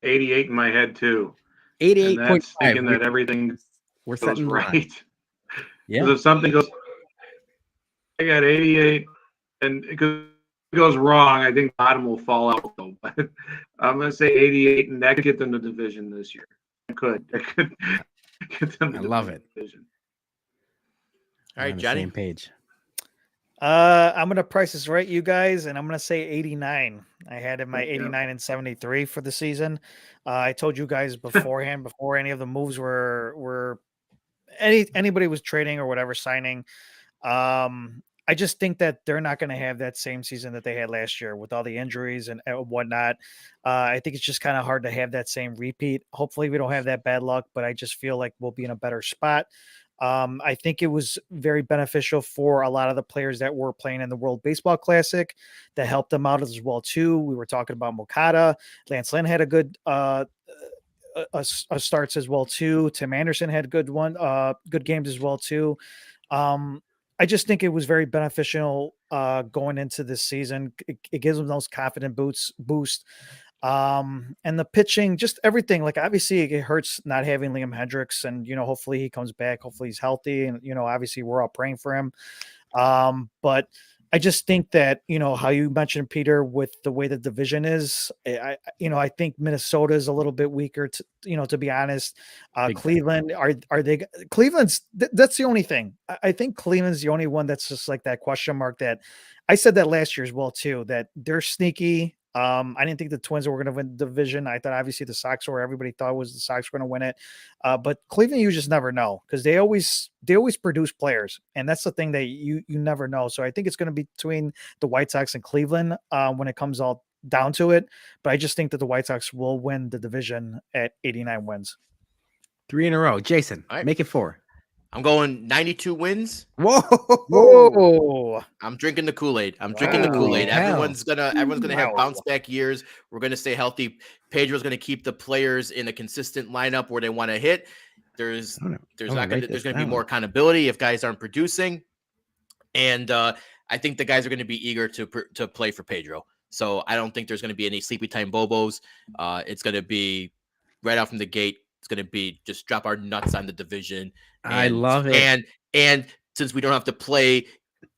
[SPEAKER 4] 88 in my head too.
[SPEAKER 1] 88.5.
[SPEAKER 4] Thinking that everything goes right.
[SPEAKER 1] Yeah.
[SPEAKER 4] If something goes, I got 88, and because it goes wrong, I think bottom will fall out. Though. But I'm gonna say 88, and that could get them the division this year. It could get them.
[SPEAKER 1] I love it.
[SPEAKER 4] Division.
[SPEAKER 2] All right, Johnny.
[SPEAKER 1] Same page.
[SPEAKER 3] I'm gonna price this right, you guys, and I'm gonna say 89. I had in my 89 and 73 for the season. I told you guys beforehand, before any of the moves were anybody was trading or whatever signing. I just think that they're not going to have that same season that they had last year with all the injuries and whatnot. I think it's just kind of hard to have that same repeat. Hopefully we don't have that bad luck, but I just feel like we'll be in a better spot. I think it was very beneficial for a lot of the players that were playing in the World Baseball Classic that helped them out as well too. We were talking about Moncada. Lance Lynn had a good starts as well too. Tim Anderson had good games as well too. I just think it was very beneficial going into this season. It gives them those confident boost. And the pitching, just everything. Like obviously it hurts not having Liam Hendricks, and hopefully he comes back. Hopefully he's healthy, and obviously we're all praying for him. But I just think that, how you mentioned, Peter, with the way the division is, I think Minnesota is a little bit weaker, to be honest. Cleveland, Cleveland's, that's the only thing. I think Cleveland's the only one that's just like that question mark that I said that last year as well, too, that they're sneaky. I didn't think the Twins were going to win the division. I thought obviously the Sox were. Everybody thought was the Sox were going to win it, but Cleveland, you just never know because they always produce players, and that's the thing that you never know. So I think it's going to be between the White Sox and Cleveland when it comes all down to it. But I just think that the White Sox will win the division at 89 wins.
[SPEAKER 1] 3 in a row. Jason,
[SPEAKER 2] All right.
[SPEAKER 1] make it 4.
[SPEAKER 2] I'm going 92 wins.
[SPEAKER 1] Whoa.
[SPEAKER 3] Whoa.
[SPEAKER 2] I'm drinking the Kool-Aid. I'm drinking the Kool-Aid.
[SPEAKER 1] Hell.
[SPEAKER 2] Everyone's gonna have
[SPEAKER 3] Wow.
[SPEAKER 2] bounce back years. We're gonna stay healthy. Pedro's gonna keep the players in a consistent lineup where they want to hit. There's
[SPEAKER 1] I'm
[SPEAKER 2] there's
[SPEAKER 1] gonna
[SPEAKER 2] not gonna
[SPEAKER 1] write
[SPEAKER 2] there's
[SPEAKER 1] this
[SPEAKER 2] gonna be
[SPEAKER 1] down.
[SPEAKER 2] more accountability if guys aren't producing, and I think the guys are gonna be eager to play for Pedro. So I don't think there's gonna be any sleepy time bobos. It's gonna be right out from the gate. It's gonna be just drop our nuts on the division.
[SPEAKER 1] I love it.
[SPEAKER 2] And since we don't have to play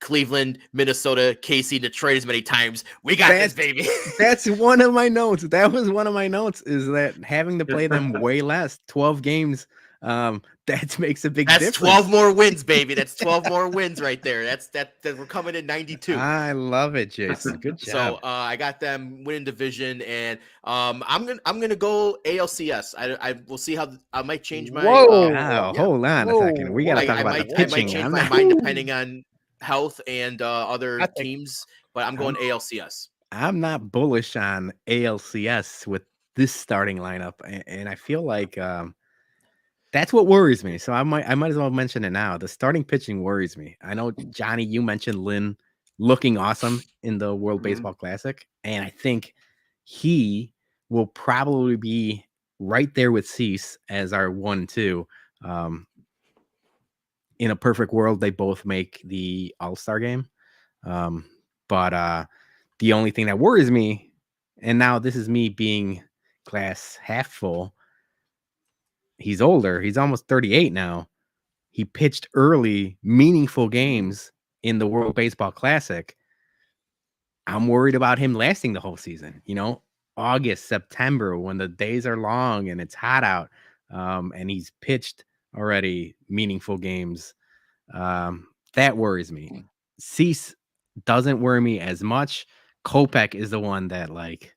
[SPEAKER 2] Cleveland, Minnesota, KC, Detroit as many times, we got this, baby.
[SPEAKER 1] That's one of my notes. That was one of my notes, is that having to play them way less, 12 games, that makes a big difference.
[SPEAKER 2] 12 more wins, baby. That's 12 more wins right there. That we're coming in 92.
[SPEAKER 1] I love it, Jason. Good job.
[SPEAKER 2] So I got them winning division, and I'm gonna go ALCS. I will see how I might change my.
[SPEAKER 3] Whoa.
[SPEAKER 1] Wow, hold on a second. We gotta talk
[SPEAKER 2] I
[SPEAKER 1] about
[SPEAKER 2] might
[SPEAKER 1] the pitching.
[SPEAKER 2] change
[SPEAKER 1] I'm
[SPEAKER 2] my
[SPEAKER 1] not-
[SPEAKER 2] mind depending on health and other
[SPEAKER 3] I think-
[SPEAKER 2] teams, but I'm going ALCS.
[SPEAKER 1] I'm not bullish on ALCS with this starting lineup, and I feel like that's what worries me. So I might as well mention it now. The starting pitching worries me. I know, Johnny, you mentioned Lynn looking awesome in the World Baseball Classic, and I think he will probably be right there with Cease as our 1-2. In a perfect world, they both make the All-Star game. But the only thing that worries me, and now this is me being glass half full, he's older. He's almost 38 now. He pitched early, meaningful games in the World Baseball Classic. I'm worried about him lasting the whole season. August, September, when the days are long and it's hot out, and he's pitched already meaningful games. That worries me. Cease doesn't worry me as much. Kopech is the one that, like,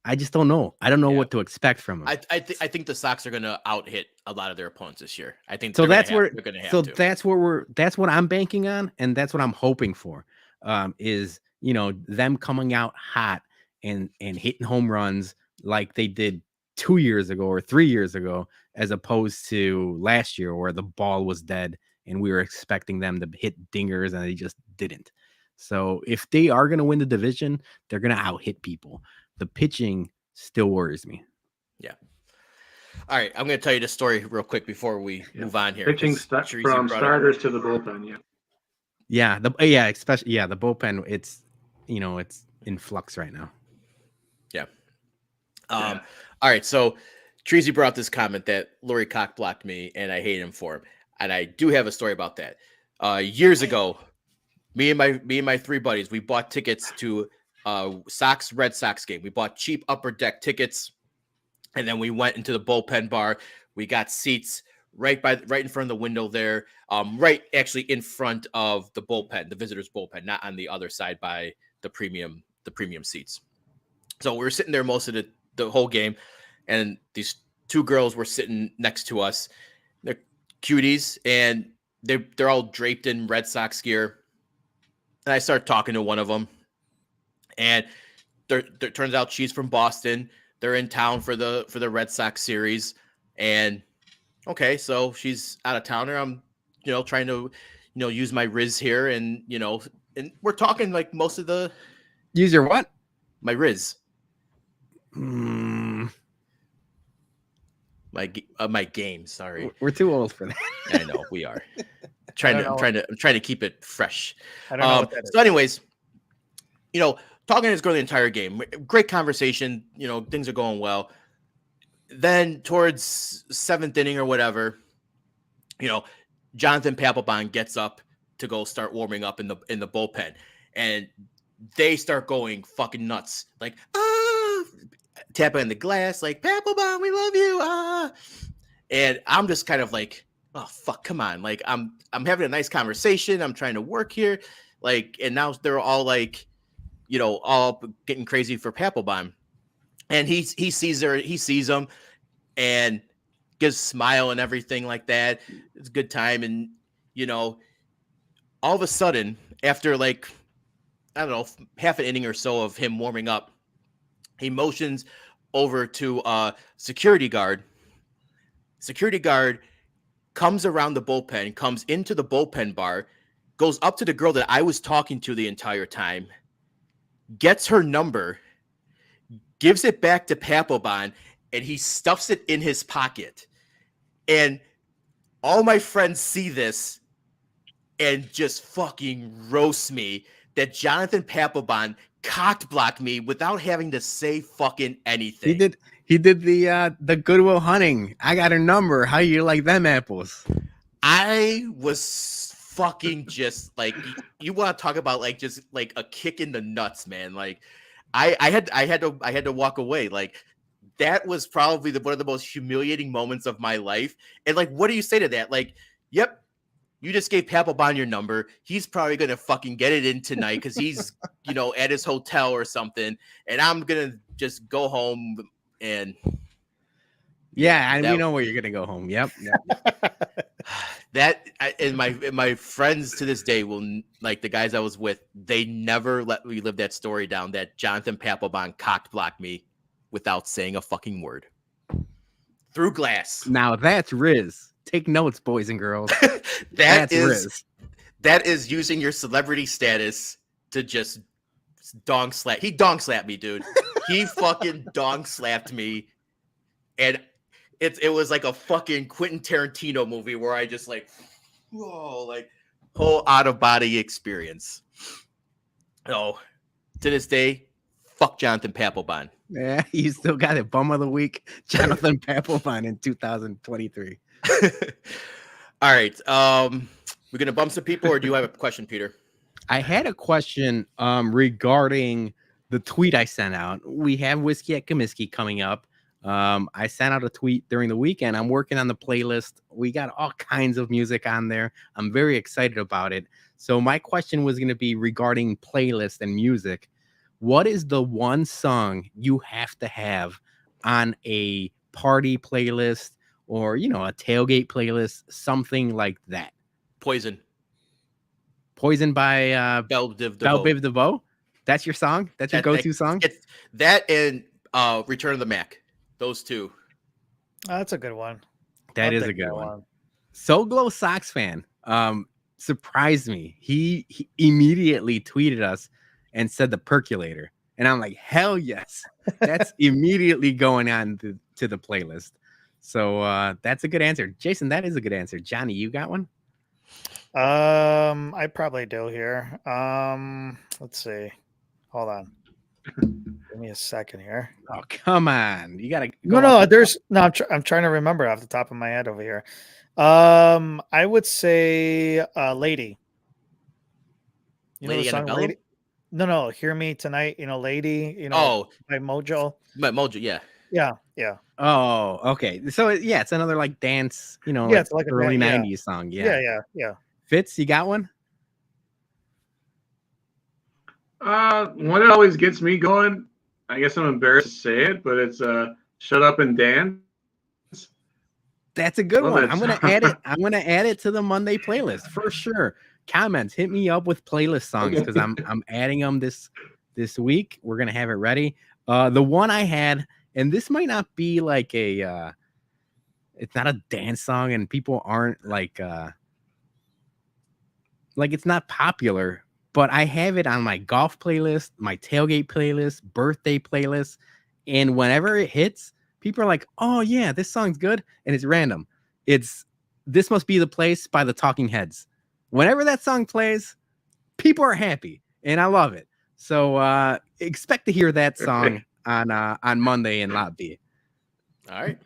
[SPEAKER 1] I just don't know. I don't know what to expect from him.
[SPEAKER 2] I think the Sox are going to out hit a lot of their opponents this year. I think
[SPEAKER 1] so.
[SPEAKER 2] They're going to have to.
[SPEAKER 1] That's what I'm banking on, and that's what I'm hoping for. Is them coming out hot and hitting home runs like they did 2 years ago or 3 years ago, as opposed to last year where the ball was dead and we were expecting them to hit dingers and they just didn't. So if they are going to win the division, they're going to out hit people. The pitching still worries me.
[SPEAKER 2] Yeah. All right. I'm going to tell you the story real quick before we move on here.
[SPEAKER 4] Pitching from starters to the bullpen.
[SPEAKER 1] Especially the bullpen. It's it's in flux right now.
[SPEAKER 2] Yeah. All right. So Treasy brought this comment that Lori cock blocked me, and I hate him for him. And I do have a story about that. Years ago, me and my 3 buddies, we bought tickets to Red Sox game. We bought cheap upper deck tickets, and then we went into the bullpen bar. We got seats right in front of the window there, right actually in front of the bullpen, the visitors' bullpen, not on the other side by the premium seats. So we were sitting there most of the whole game, and these 2 girls were sitting next to us. They're cuties, and they're all draped in Red Sox gear. And I start talking to one of them, and there turns out she's from Boston. They're in town for the Red Sox series, and okay, so she's out of towner. I'm trying to use my Riz here, and and we're talking like most of the
[SPEAKER 1] use your what?
[SPEAKER 2] My Riz. My game. Sorry,
[SPEAKER 1] we're too old for that.
[SPEAKER 2] I know we are. I'm trying to keep it fresh.
[SPEAKER 3] I don't know what that is.
[SPEAKER 2] So, anyways, talking to this girl the entire game, great conversation. Things are going well. Then towards 7th inning or whatever, Jonathan Papelbon gets up to go start warming up in the bullpen, and they start going fucking nuts, like tapping on the glass, like Papelbon, we love you, and I'm just kind of like, oh fuck, come on, like I'm having a nice conversation, I'm trying to work here, like, and now they're all like, all getting crazy for Papelbon, and he sees her, he sees him, and gives a smile and everything like that. It's a good time, and all of a sudden, after like, I don't know, half an inning or so of him warming up, he motions over to a security guard Security guard comes around the bullpen, comes into the bullpen bar, goes up to the girl that I was talking to the entire time, gets her number, gives it back to Papelbon, and he stuffs it in his pocket. And all my friends see this and just fucking roast me that Jonathan Papelbon cocked blocked me without having to say fucking anything.
[SPEAKER 1] He did the Goodwill Hunting. I got her number. How you like them apples?
[SPEAKER 2] I was fucking just like, you want to talk about like just like a kick in the nuts, man. Like I had to walk away. Like that was probably one of the most humiliating moments of my life. And like, what do you say to that? Like, yep, you just gave Papelbon your number. He's probably gonna fucking get it in tonight because he's at his hotel or something. And I'm gonna just go home and
[SPEAKER 1] we know where you're gonna go home. Yep.
[SPEAKER 2] And my friends to this day will, like the guys I was with, they never let me live that story down that Jonathan Papelbon cock blocked me without saying a fucking word through glass.
[SPEAKER 1] Now that's Riz. Take notes, boys and girls.
[SPEAKER 2] That's
[SPEAKER 1] Riz.
[SPEAKER 2] That is using your celebrity status to just dong slap. He dong slapped me, dude. He fucking dong slapped me, and it was like a fucking Quentin Tarantino movie where I just like, whoa, like whole out of body experience. Oh, to this day, fuck Jonathan Papelbon.
[SPEAKER 1] Yeah, you still got it. Bum of the week, Jonathan Papelbon in 2023.
[SPEAKER 2] All right. We're gonna bump some people, or do you have a question, Peter?
[SPEAKER 1] I had a question regarding the tweet I sent out. We have Whiskey at Comiskey coming up. I sent out a tweet during the weekend. I'm working on the playlist. We got all kinds of music on there. I'm very excited about it. So my question was going to be regarding playlist and music. What is the one song you have to have on a party playlist or, a tailgate playlist, something like that?
[SPEAKER 2] Poison
[SPEAKER 1] by
[SPEAKER 2] Belle Biv
[SPEAKER 1] DeVoe. That's your song? That's your go-to song?
[SPEAKER 2] It's that and Return of the Mac. Those two.
[SPEAKER 3] Oh, that's a good one.
[SPEAKER 1] That is a good one. So Glow Sox fan surprised me. He immediately tweeted us and said the Percolator. And I'm like, hell yes. That's immediately going on to the playlist. So that's a good answer. Jason, that is a good answer. Johnny, you got one?
[SPEAKER 3] I probably do here. Let's see. Hold on. Give me a second here.
[SPEAKER 1] Oh, come on. You gotta
[SPEAKER 3] I'm trying to remember off the top of my head over here. I would say Lady.
[SPEAKER 2] Lady
[SPEAKER 3] the song Lady? No, Hear Me Tonight, Lady, by Mojo.
[SPEAKER 2] By Mojo, yeah.
[SPEAKER 3] Yeah.
[SPEAKER 1] Oh, okay. So it's another like dance,
[SPEAKER 3] it's like
[SPEAKER 1] early 90s song.
[SPEAKER 3] Yeah.
[SPEAKER 1] Fitz, you got one?
[SPEAKER 4] One that always gets me going, I guess I'm embarrassed to say it, but it's Shut Up and Dance.
[SPEAKER 1] That's a good one. I'm gonna add it to the Monday playlist for sure. Comments, hit me up with playlist songs because I'm adding them this week. We're gonna have it ready. The one I had, and this might not be like it's not a dance song, and people aren't like it's not popular. But I have it on my golf playlist, my tailgate playlist, birthday playlist. And whenever it hits, people are like, oh, yeah, this song's good. And it's random. It's This Must Be the Place by the Talking Heads. Whenever that song plays, people are happy. And I love it. So expect to hear that song on Monday in Lot B.
[SPEAKER 2] All right.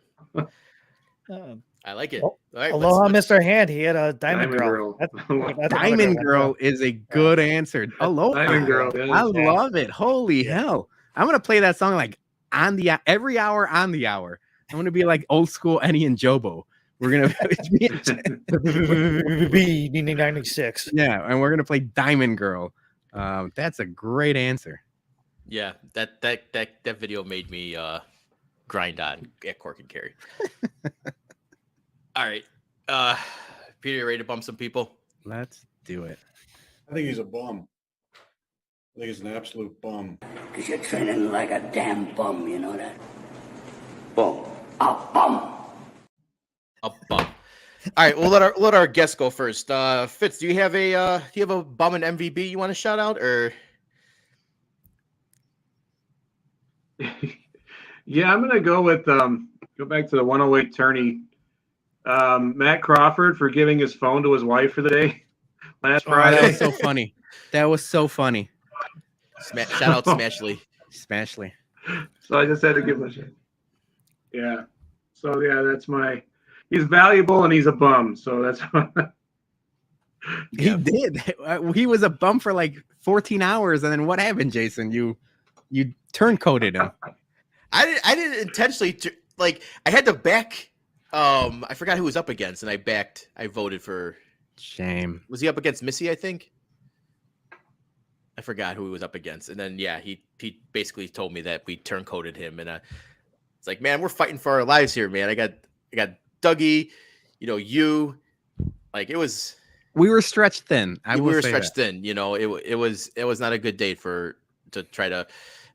[SPEAKER 2] I like it.
[SPEAKER 3] All
[SPEAKER 2] right,
[SPEAKER 3] Aloha, Mr. Hand. He had a Diamond Girl. That's
[SPEAKER 1] Diamond Girl is a good answer. Aloha.
[SPEAKER 4] Diamond Girl.
[SPEAKER 1] I love it. Holy hell. I'm going to play that song like every hour on the hour. I'm going to be like old school Eddie and Jobo. We're going to
[SPEAKER 3] be 96.
[SPEAKER 1] Yeah. And we're going to play Diamond Girl. That's a great answer.
[SPEAKER 2] Yeah. That video made me grind on at Cork and Carry. All right. Peter, you ready to bump some people?
[SPEAKER 1] Let's do it.
[SPEAKER 5] I think he's a bum. I think he's an absolute bum.
[SPEAKER 6] Because you're training like a damn bum, you know that? Bum. A bum.
[SPEAKER 2] A bum. All right, we'll let our guests go first. Fitz, do you have a bum and MVB you want to shout out, or?
[SPEAKER 4] Yeah, I'm gonna go with go back to the 108 tourney. Matt Crawford for giving his phone to his wife for the day last Friday.
[SPEAKER 1] That was so funny. That was so funny.
[SPEAKER 2] Shout out Smashley.
[SPEAKER 1] Smashley.
[SPEAKER 4] So I just had to give him a shit. Yeah. So yeah, that's he's valuable and he's a bum. So that's
[SPEAKER 1] He did. He was a bum for like 14 hours, and then what happened, Jason? You turncoated him.
[SPEAKER 2] I didn't intentionally I had to back. I forgot who was up against, and I voted for.
[SPEAKER 1] Shame.
[SPEAKER 2] Was he up against Missy? I think. I forgot who he was up against, and then he basically told me that we turncoated him, and it's like, man, we're fighting for our lives here, man. I got Dougie, you, like it was.
[SPEAKER 1] We were stretched thin.
[SPEAKER 2] We were stretched thin. It was not a good day to try to.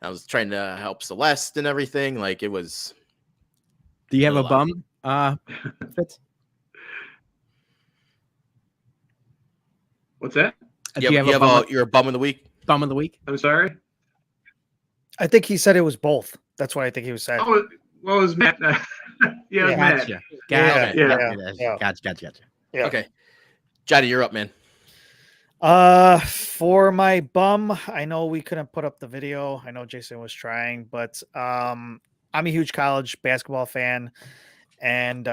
[SPEAKER 2] I was trying to help Celeste and everything. Like it was.
[SPEAKER 1] Do you have a bum? Fitz?
[SPEAKER 4] What's that?
[SPEAKER 2] You're a bum of the week.
[SPEAKER 1] Bum of the week?
[SPEAKER 4] I'm sorry.
[SPEAKER 3] I think he said it was both. That's what I think he was saying.
[SPEAKER 4] Oh, well, it was Matt. Yeah, it was Matt.
[SPEAKER 1] Gotcha.
[SPEAKER 3] Yeah.
[SPEAKER 2] Okay, Johnny, you're up, man.
[SPEAKER 3] For my bum, I know we couldn't put up the video. I know Jason was trying, but I'm a huge college basketball fan, and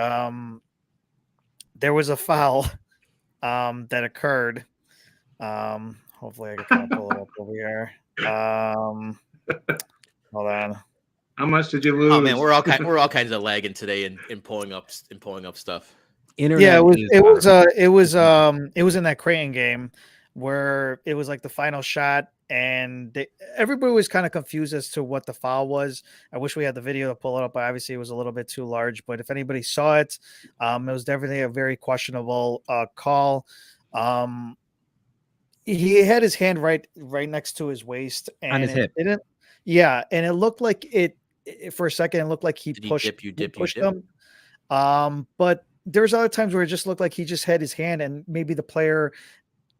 [SPEAKER 3] there was a foul that occurred. Hopefully I can kind of pull it up over here. Hold on.
[SPEAKER 4] How much did you lose?
[SPEAKER 2] Oh man, we're all kinds of lagging today and pulling up stuff.
[SPEAKER 1] Internet
[SPEAKER 3] Yeah, it was in that Creighton game where it was like the final shot, and everybody was kind of confused as to what the foul was. I wish we had the video to pull it up, but obviously it was a little bit too large. But if anybody saw it, it was definitely a very questionable call. He had his hand right next to his waist and
[SPEAKER 1] on his hip.
[SPEAKER 3] And it looked like for a second. It looked like he pushed him. But there's other times where it just looked like he just had his hand, and maybe the player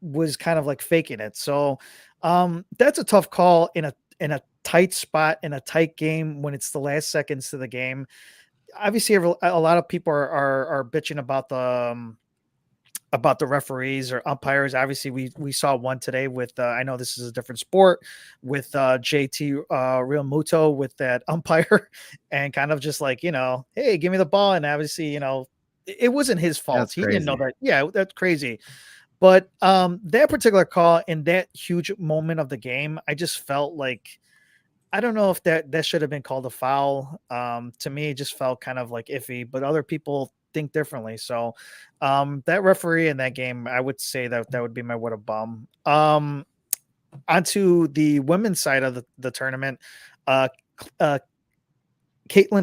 [SPEAKER 3] was kind of like faking it. So that's a tough call in a tight spot, in a tight game, when it's the last seconds to the game. Obviously, a lot of people are bitching about the referees or umpires. Obviously, we saw one today with I know this is a different sport, with JT Real Muto with that umpire, and kind of just like, hey, give me the ball. And obviously, it wasn't his fault.
[SPEAKER 1] That's
[SPEAKER 3] he
[SPEAKER 1] crazy.
[SPEAKER 3] didn't know that. Yeah, that's crazy. But that particular call in that huge moment of the game, I just felt like, I don't know if that should have been called a foul. To me, it just felt kind of like iffy, but other people think differently. So that referee in that game, I would say that would be my what a bum. Onto the women's side of the tournament, Caitlin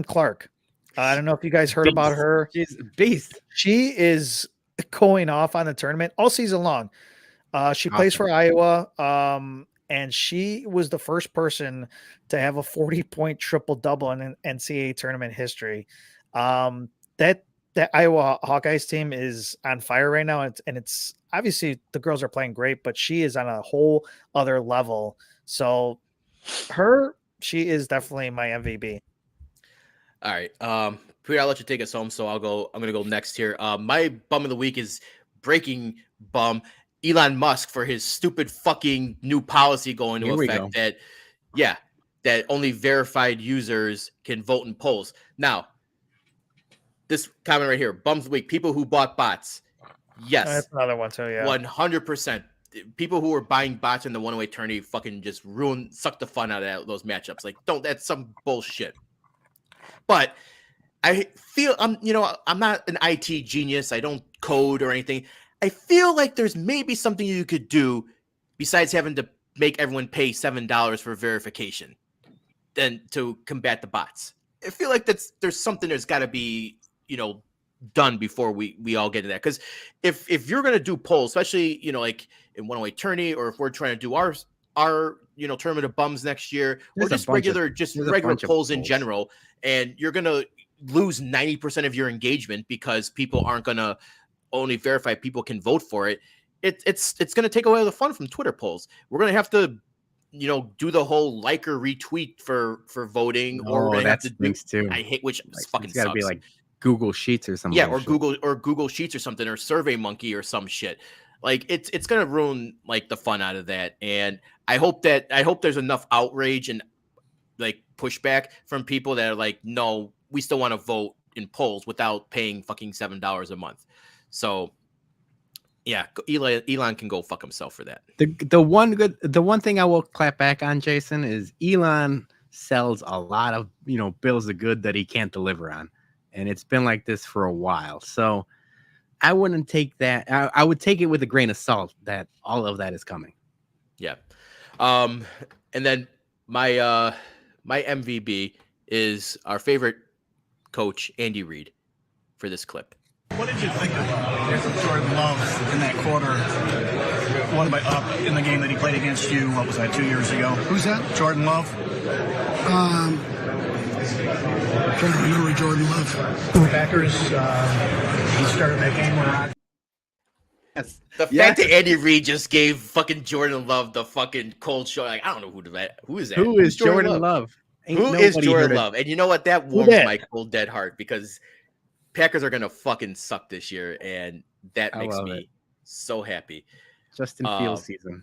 [SPEAKER 3] Clark. I don't know if you guys heard about her.
[SPEAKER 1] She's a beast.
[SPEAKER 3] She is going off on the tournament all season long. She plays for Iowa, and she was the first person to have a 40-point triple-double in NCAA tournament history. That Iowa Hawkeyes team is on fire right now, and it's obviously the girls are playing great, but she is on a whole other level. So she is definitely my MVP.
[SPEAKER 2] All right. Peter, I'll let you take us home. So I'm going to go next here. My bum of the week is breaking bum Elon Musk for his stupid fucking new policy going into effect that only verified users can vote in polls. Now, this comment right here, bums of the week, people who bought bots. Yes.
[SPEAKER 3] That's another one too, yeah.
[SPEAKER 2] 100%. People who were buying bots in the 108 tourney fucking just suck the fun out of those matchups. Like, that's some bullshit. But I feel I'm not an IT genius. I don't code or anything. I feel like there's maybe something you could do besides having to make everyone pay $7 for verification than to combat the bots. I feel like there's something that's got to be, done before we all get into that. Because if you're going to do polls, especially, like in 108 tourney, or if we're trying to do our tournament of bums next year, or just regular polls in general, and you're going to lose 90% of your engagement because people aren't going to only verify people can vote for it. It's going to take away the fun from Twitter polls. We're going to have to, do the whole like or retweet for voting, or we're going to have to do.
[SPEAKER 1] Too.
[SPEAKER 2] I hate which
[SPEAKER 1] like,
[SPEAKER 2] fucking
[SPEAKER 1] it's got to
[SPEAKER 2] sucks.
[SPEAKER 1] be like Google Sheets or something.
[SPEAKER 2] Yeah, or Google Sheets or something, or Survey Monkey or some shit. Like it's going to ruin like the fun out of that. And I hope there's enough outrage and like pushback from people that are like, no, we still want to vote in polls without paying fucking $7 a month. So yeah, Elon can go fuck himself for that.
[SPEAKER 1] The one thing I will clap back on, Jason, is Elon sells a lot of bills of good that he can't deliver on, and it's been like this for a while. So I wouldn't take that. I would take it with a grain of salt that all of that is coming.
[SPEAKER 2] Yeah, and then my MVB is our favorite coach, Andy Reid, for this clip.
[SPEAKER 6] What did you think of Jordan Love in that quarter? One by up in the game that he played against you. What was that, 2 years ago? Who's that? Jordan Love.
[SPEAKER 7] Trying to remember Jordan Love.
[SPEAKER 6] Packers. He started that game when
[SPEAKER 2] The fact that Andy Reid just gave fucking Jordan Love the fucking cold shoulder, like, I don't know who is that.
[SPEAKER 1] Who is Jordan Love?
[SPEAKER 2] Who is Jordan Love? And you know what? That warms my cold dead heart, because Packers are gonna fucking suck this year, and that makes me so happy.
[SPEAKER 1] Justin Fields season.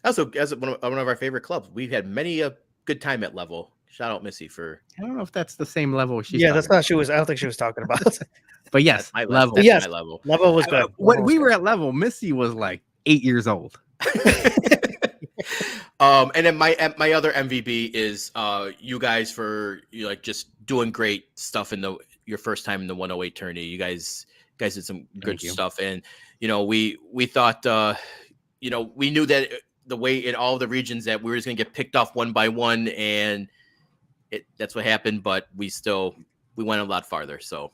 [SPEAKER 2] Also, as one of our favorite clubs, we've had many a good time at Level. Shout out Missy for.
[SPEAKER 1] I don't know if that's the same level she's.
[SPEAKER 3] Yeah, that's not she was. I don't think she was talking about.
[SPEAKER 1] But yes,
[SPEAKER 2] my
[SPEAKER 1] Level.
[SPEAKER 2] Yes, my Level.
[SPEAKER 3] Level was good.
[SPEAKER 1] When we were at Level, Missy was like 8 years old.
[SPEAKER 2] And then my other MVB is you guys for just doing great stuff in your first time in the 108 tourney. You guys did some good stuff, and we thought we knew that the way in all the regions that we were just gonna get picked off one by one, and that's what happened. But we went a lot farther, so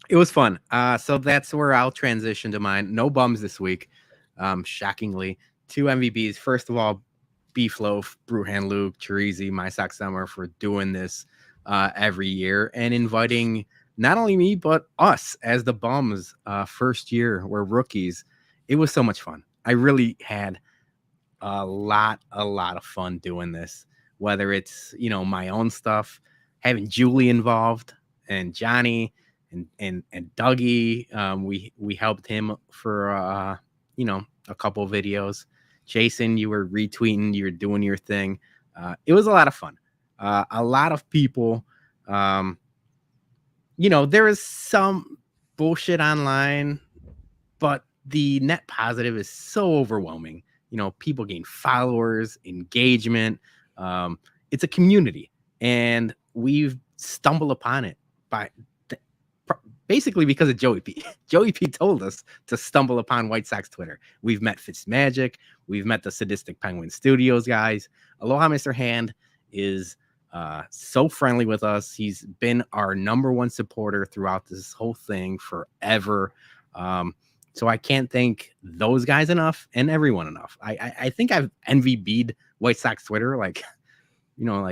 [SPEAKER 1] it was fun. So that's where I'll transition to mine. No bums this week, shockingly. 2 MVBs. First of all, Beefloaf, Bruhan Luke, Chirizi, My Sock Summer for doing this every year and inviting not only me, but us as the bums first year. We're rookies. It was so much fun. I really had a lot of fun doing this, whether it's, my own stuff, having Julie involved and Johnny and Dougie. We helped him for, a couple of videos. Jason, you were retweeting, you were doing your thing. It was a lot of fun. A lot of people, there is some bullshit online, but the net positive is so overwhelming. People gain followers, engagement. It's a community, and we've stumbled upon it basically because of Joey P. Joey P told us to stumble upon White Sox Twitter. We've met Fitzmagic. We've met the Sadistic Penguin Studios guys. Aloha Mr. Hand is so friendly with us. He's been our #1 supporter throughout this whole thing forever. So I can't thank those guys enough and everyone enough. I think I've MVB'd White Sox Twitter like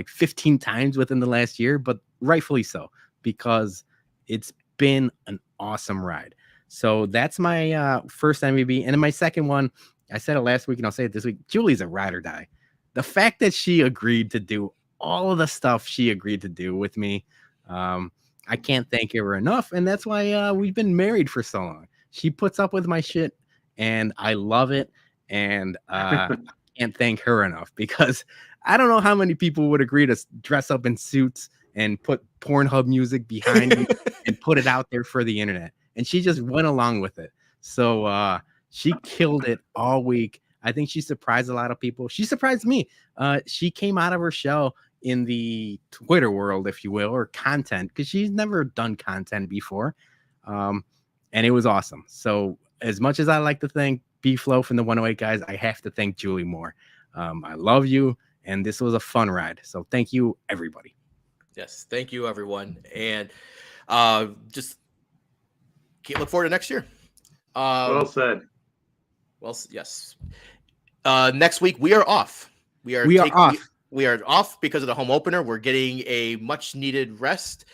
[SPEAKER 1] 15 times within the last year, but rightfully so, because it's been an awesome ride. So that's my first MVB. And then my second one, I said it last week and I'll say it this week. Julie's a ride or die. The fact that she agreed to do all of the stuff she agreed to do with me, I can't thank her enough. And that's why we've been married for so long. She puts up with my shit and I love it. And I can't thank her enough, because I don't know how many people would agree to dress up in suits and put Pornhub music behind you and put it out there for the internet. And she just went along with it. So she killed it all week. I think she surprised a lot of people. She surprised me. She came out of her shell in the Twitter world, if you will, or content, because she's never done content before. And it was awesome. So as much as I like to thank B-Flow from the 108 guys, I have to thank Julie more. I love you. And this was a fun ride. So thank you, everybody.
[SPEAKER 2] Yes, thank you, everyone, and just can't look forward to next year.
[SPEAKER 4] Well said.
[SPEAKER 2] Well, yes. Next week we are off. We are off. We are off because of the home opener. We're getting a much needed rest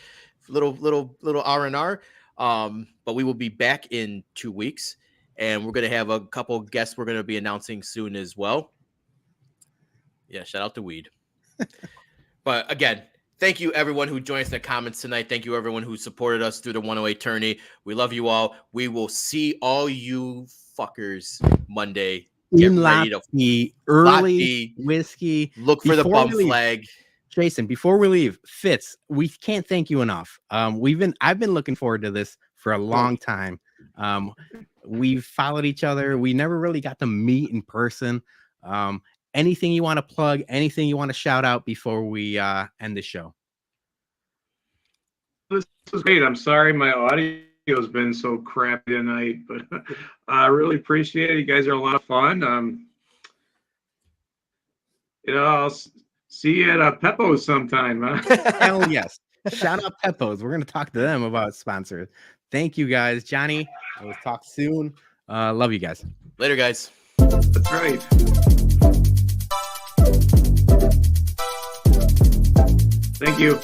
[SPEAKER 2] little R&R. But we will be back in 2 weeks, and we're going to have a couple guests we're going to be announcing soon as well. Yeah, shout out to Weed. But again, thank you everyone who joined us in the comments tonight. Thank you everyone who supported us through the 108 tourney. We love you all. We will see all you fuckers Monday. Get ready to
[SPEAKER 1] early whiskey.
[SPEAKER 2] Look for the bum flag.
[SPEAKER 1] Jason, before we leave, Fitz, we can't thank you enough. I've been looking forward to this for a long time. We've followed each other. We never really got to meet in person. Anything you want to plug, anything you want to shout out before we end the show?
[SPEAKER 4] This is great. I'm sorry my audio has been so crappy tonight, but I really appreciate it. You guys are a lot of fun. I'll see you at Peppo's sometime. Huh?
[SPEAKER 1] Hell yes. Shout out Peppo's. We're going to talk to them about sponsors. Thank you guys. Johnny, we'll talk soon. Love you guys.
[SPEAKER 2] Later, guys.
[SPEAKER 4] That's right. Thank you.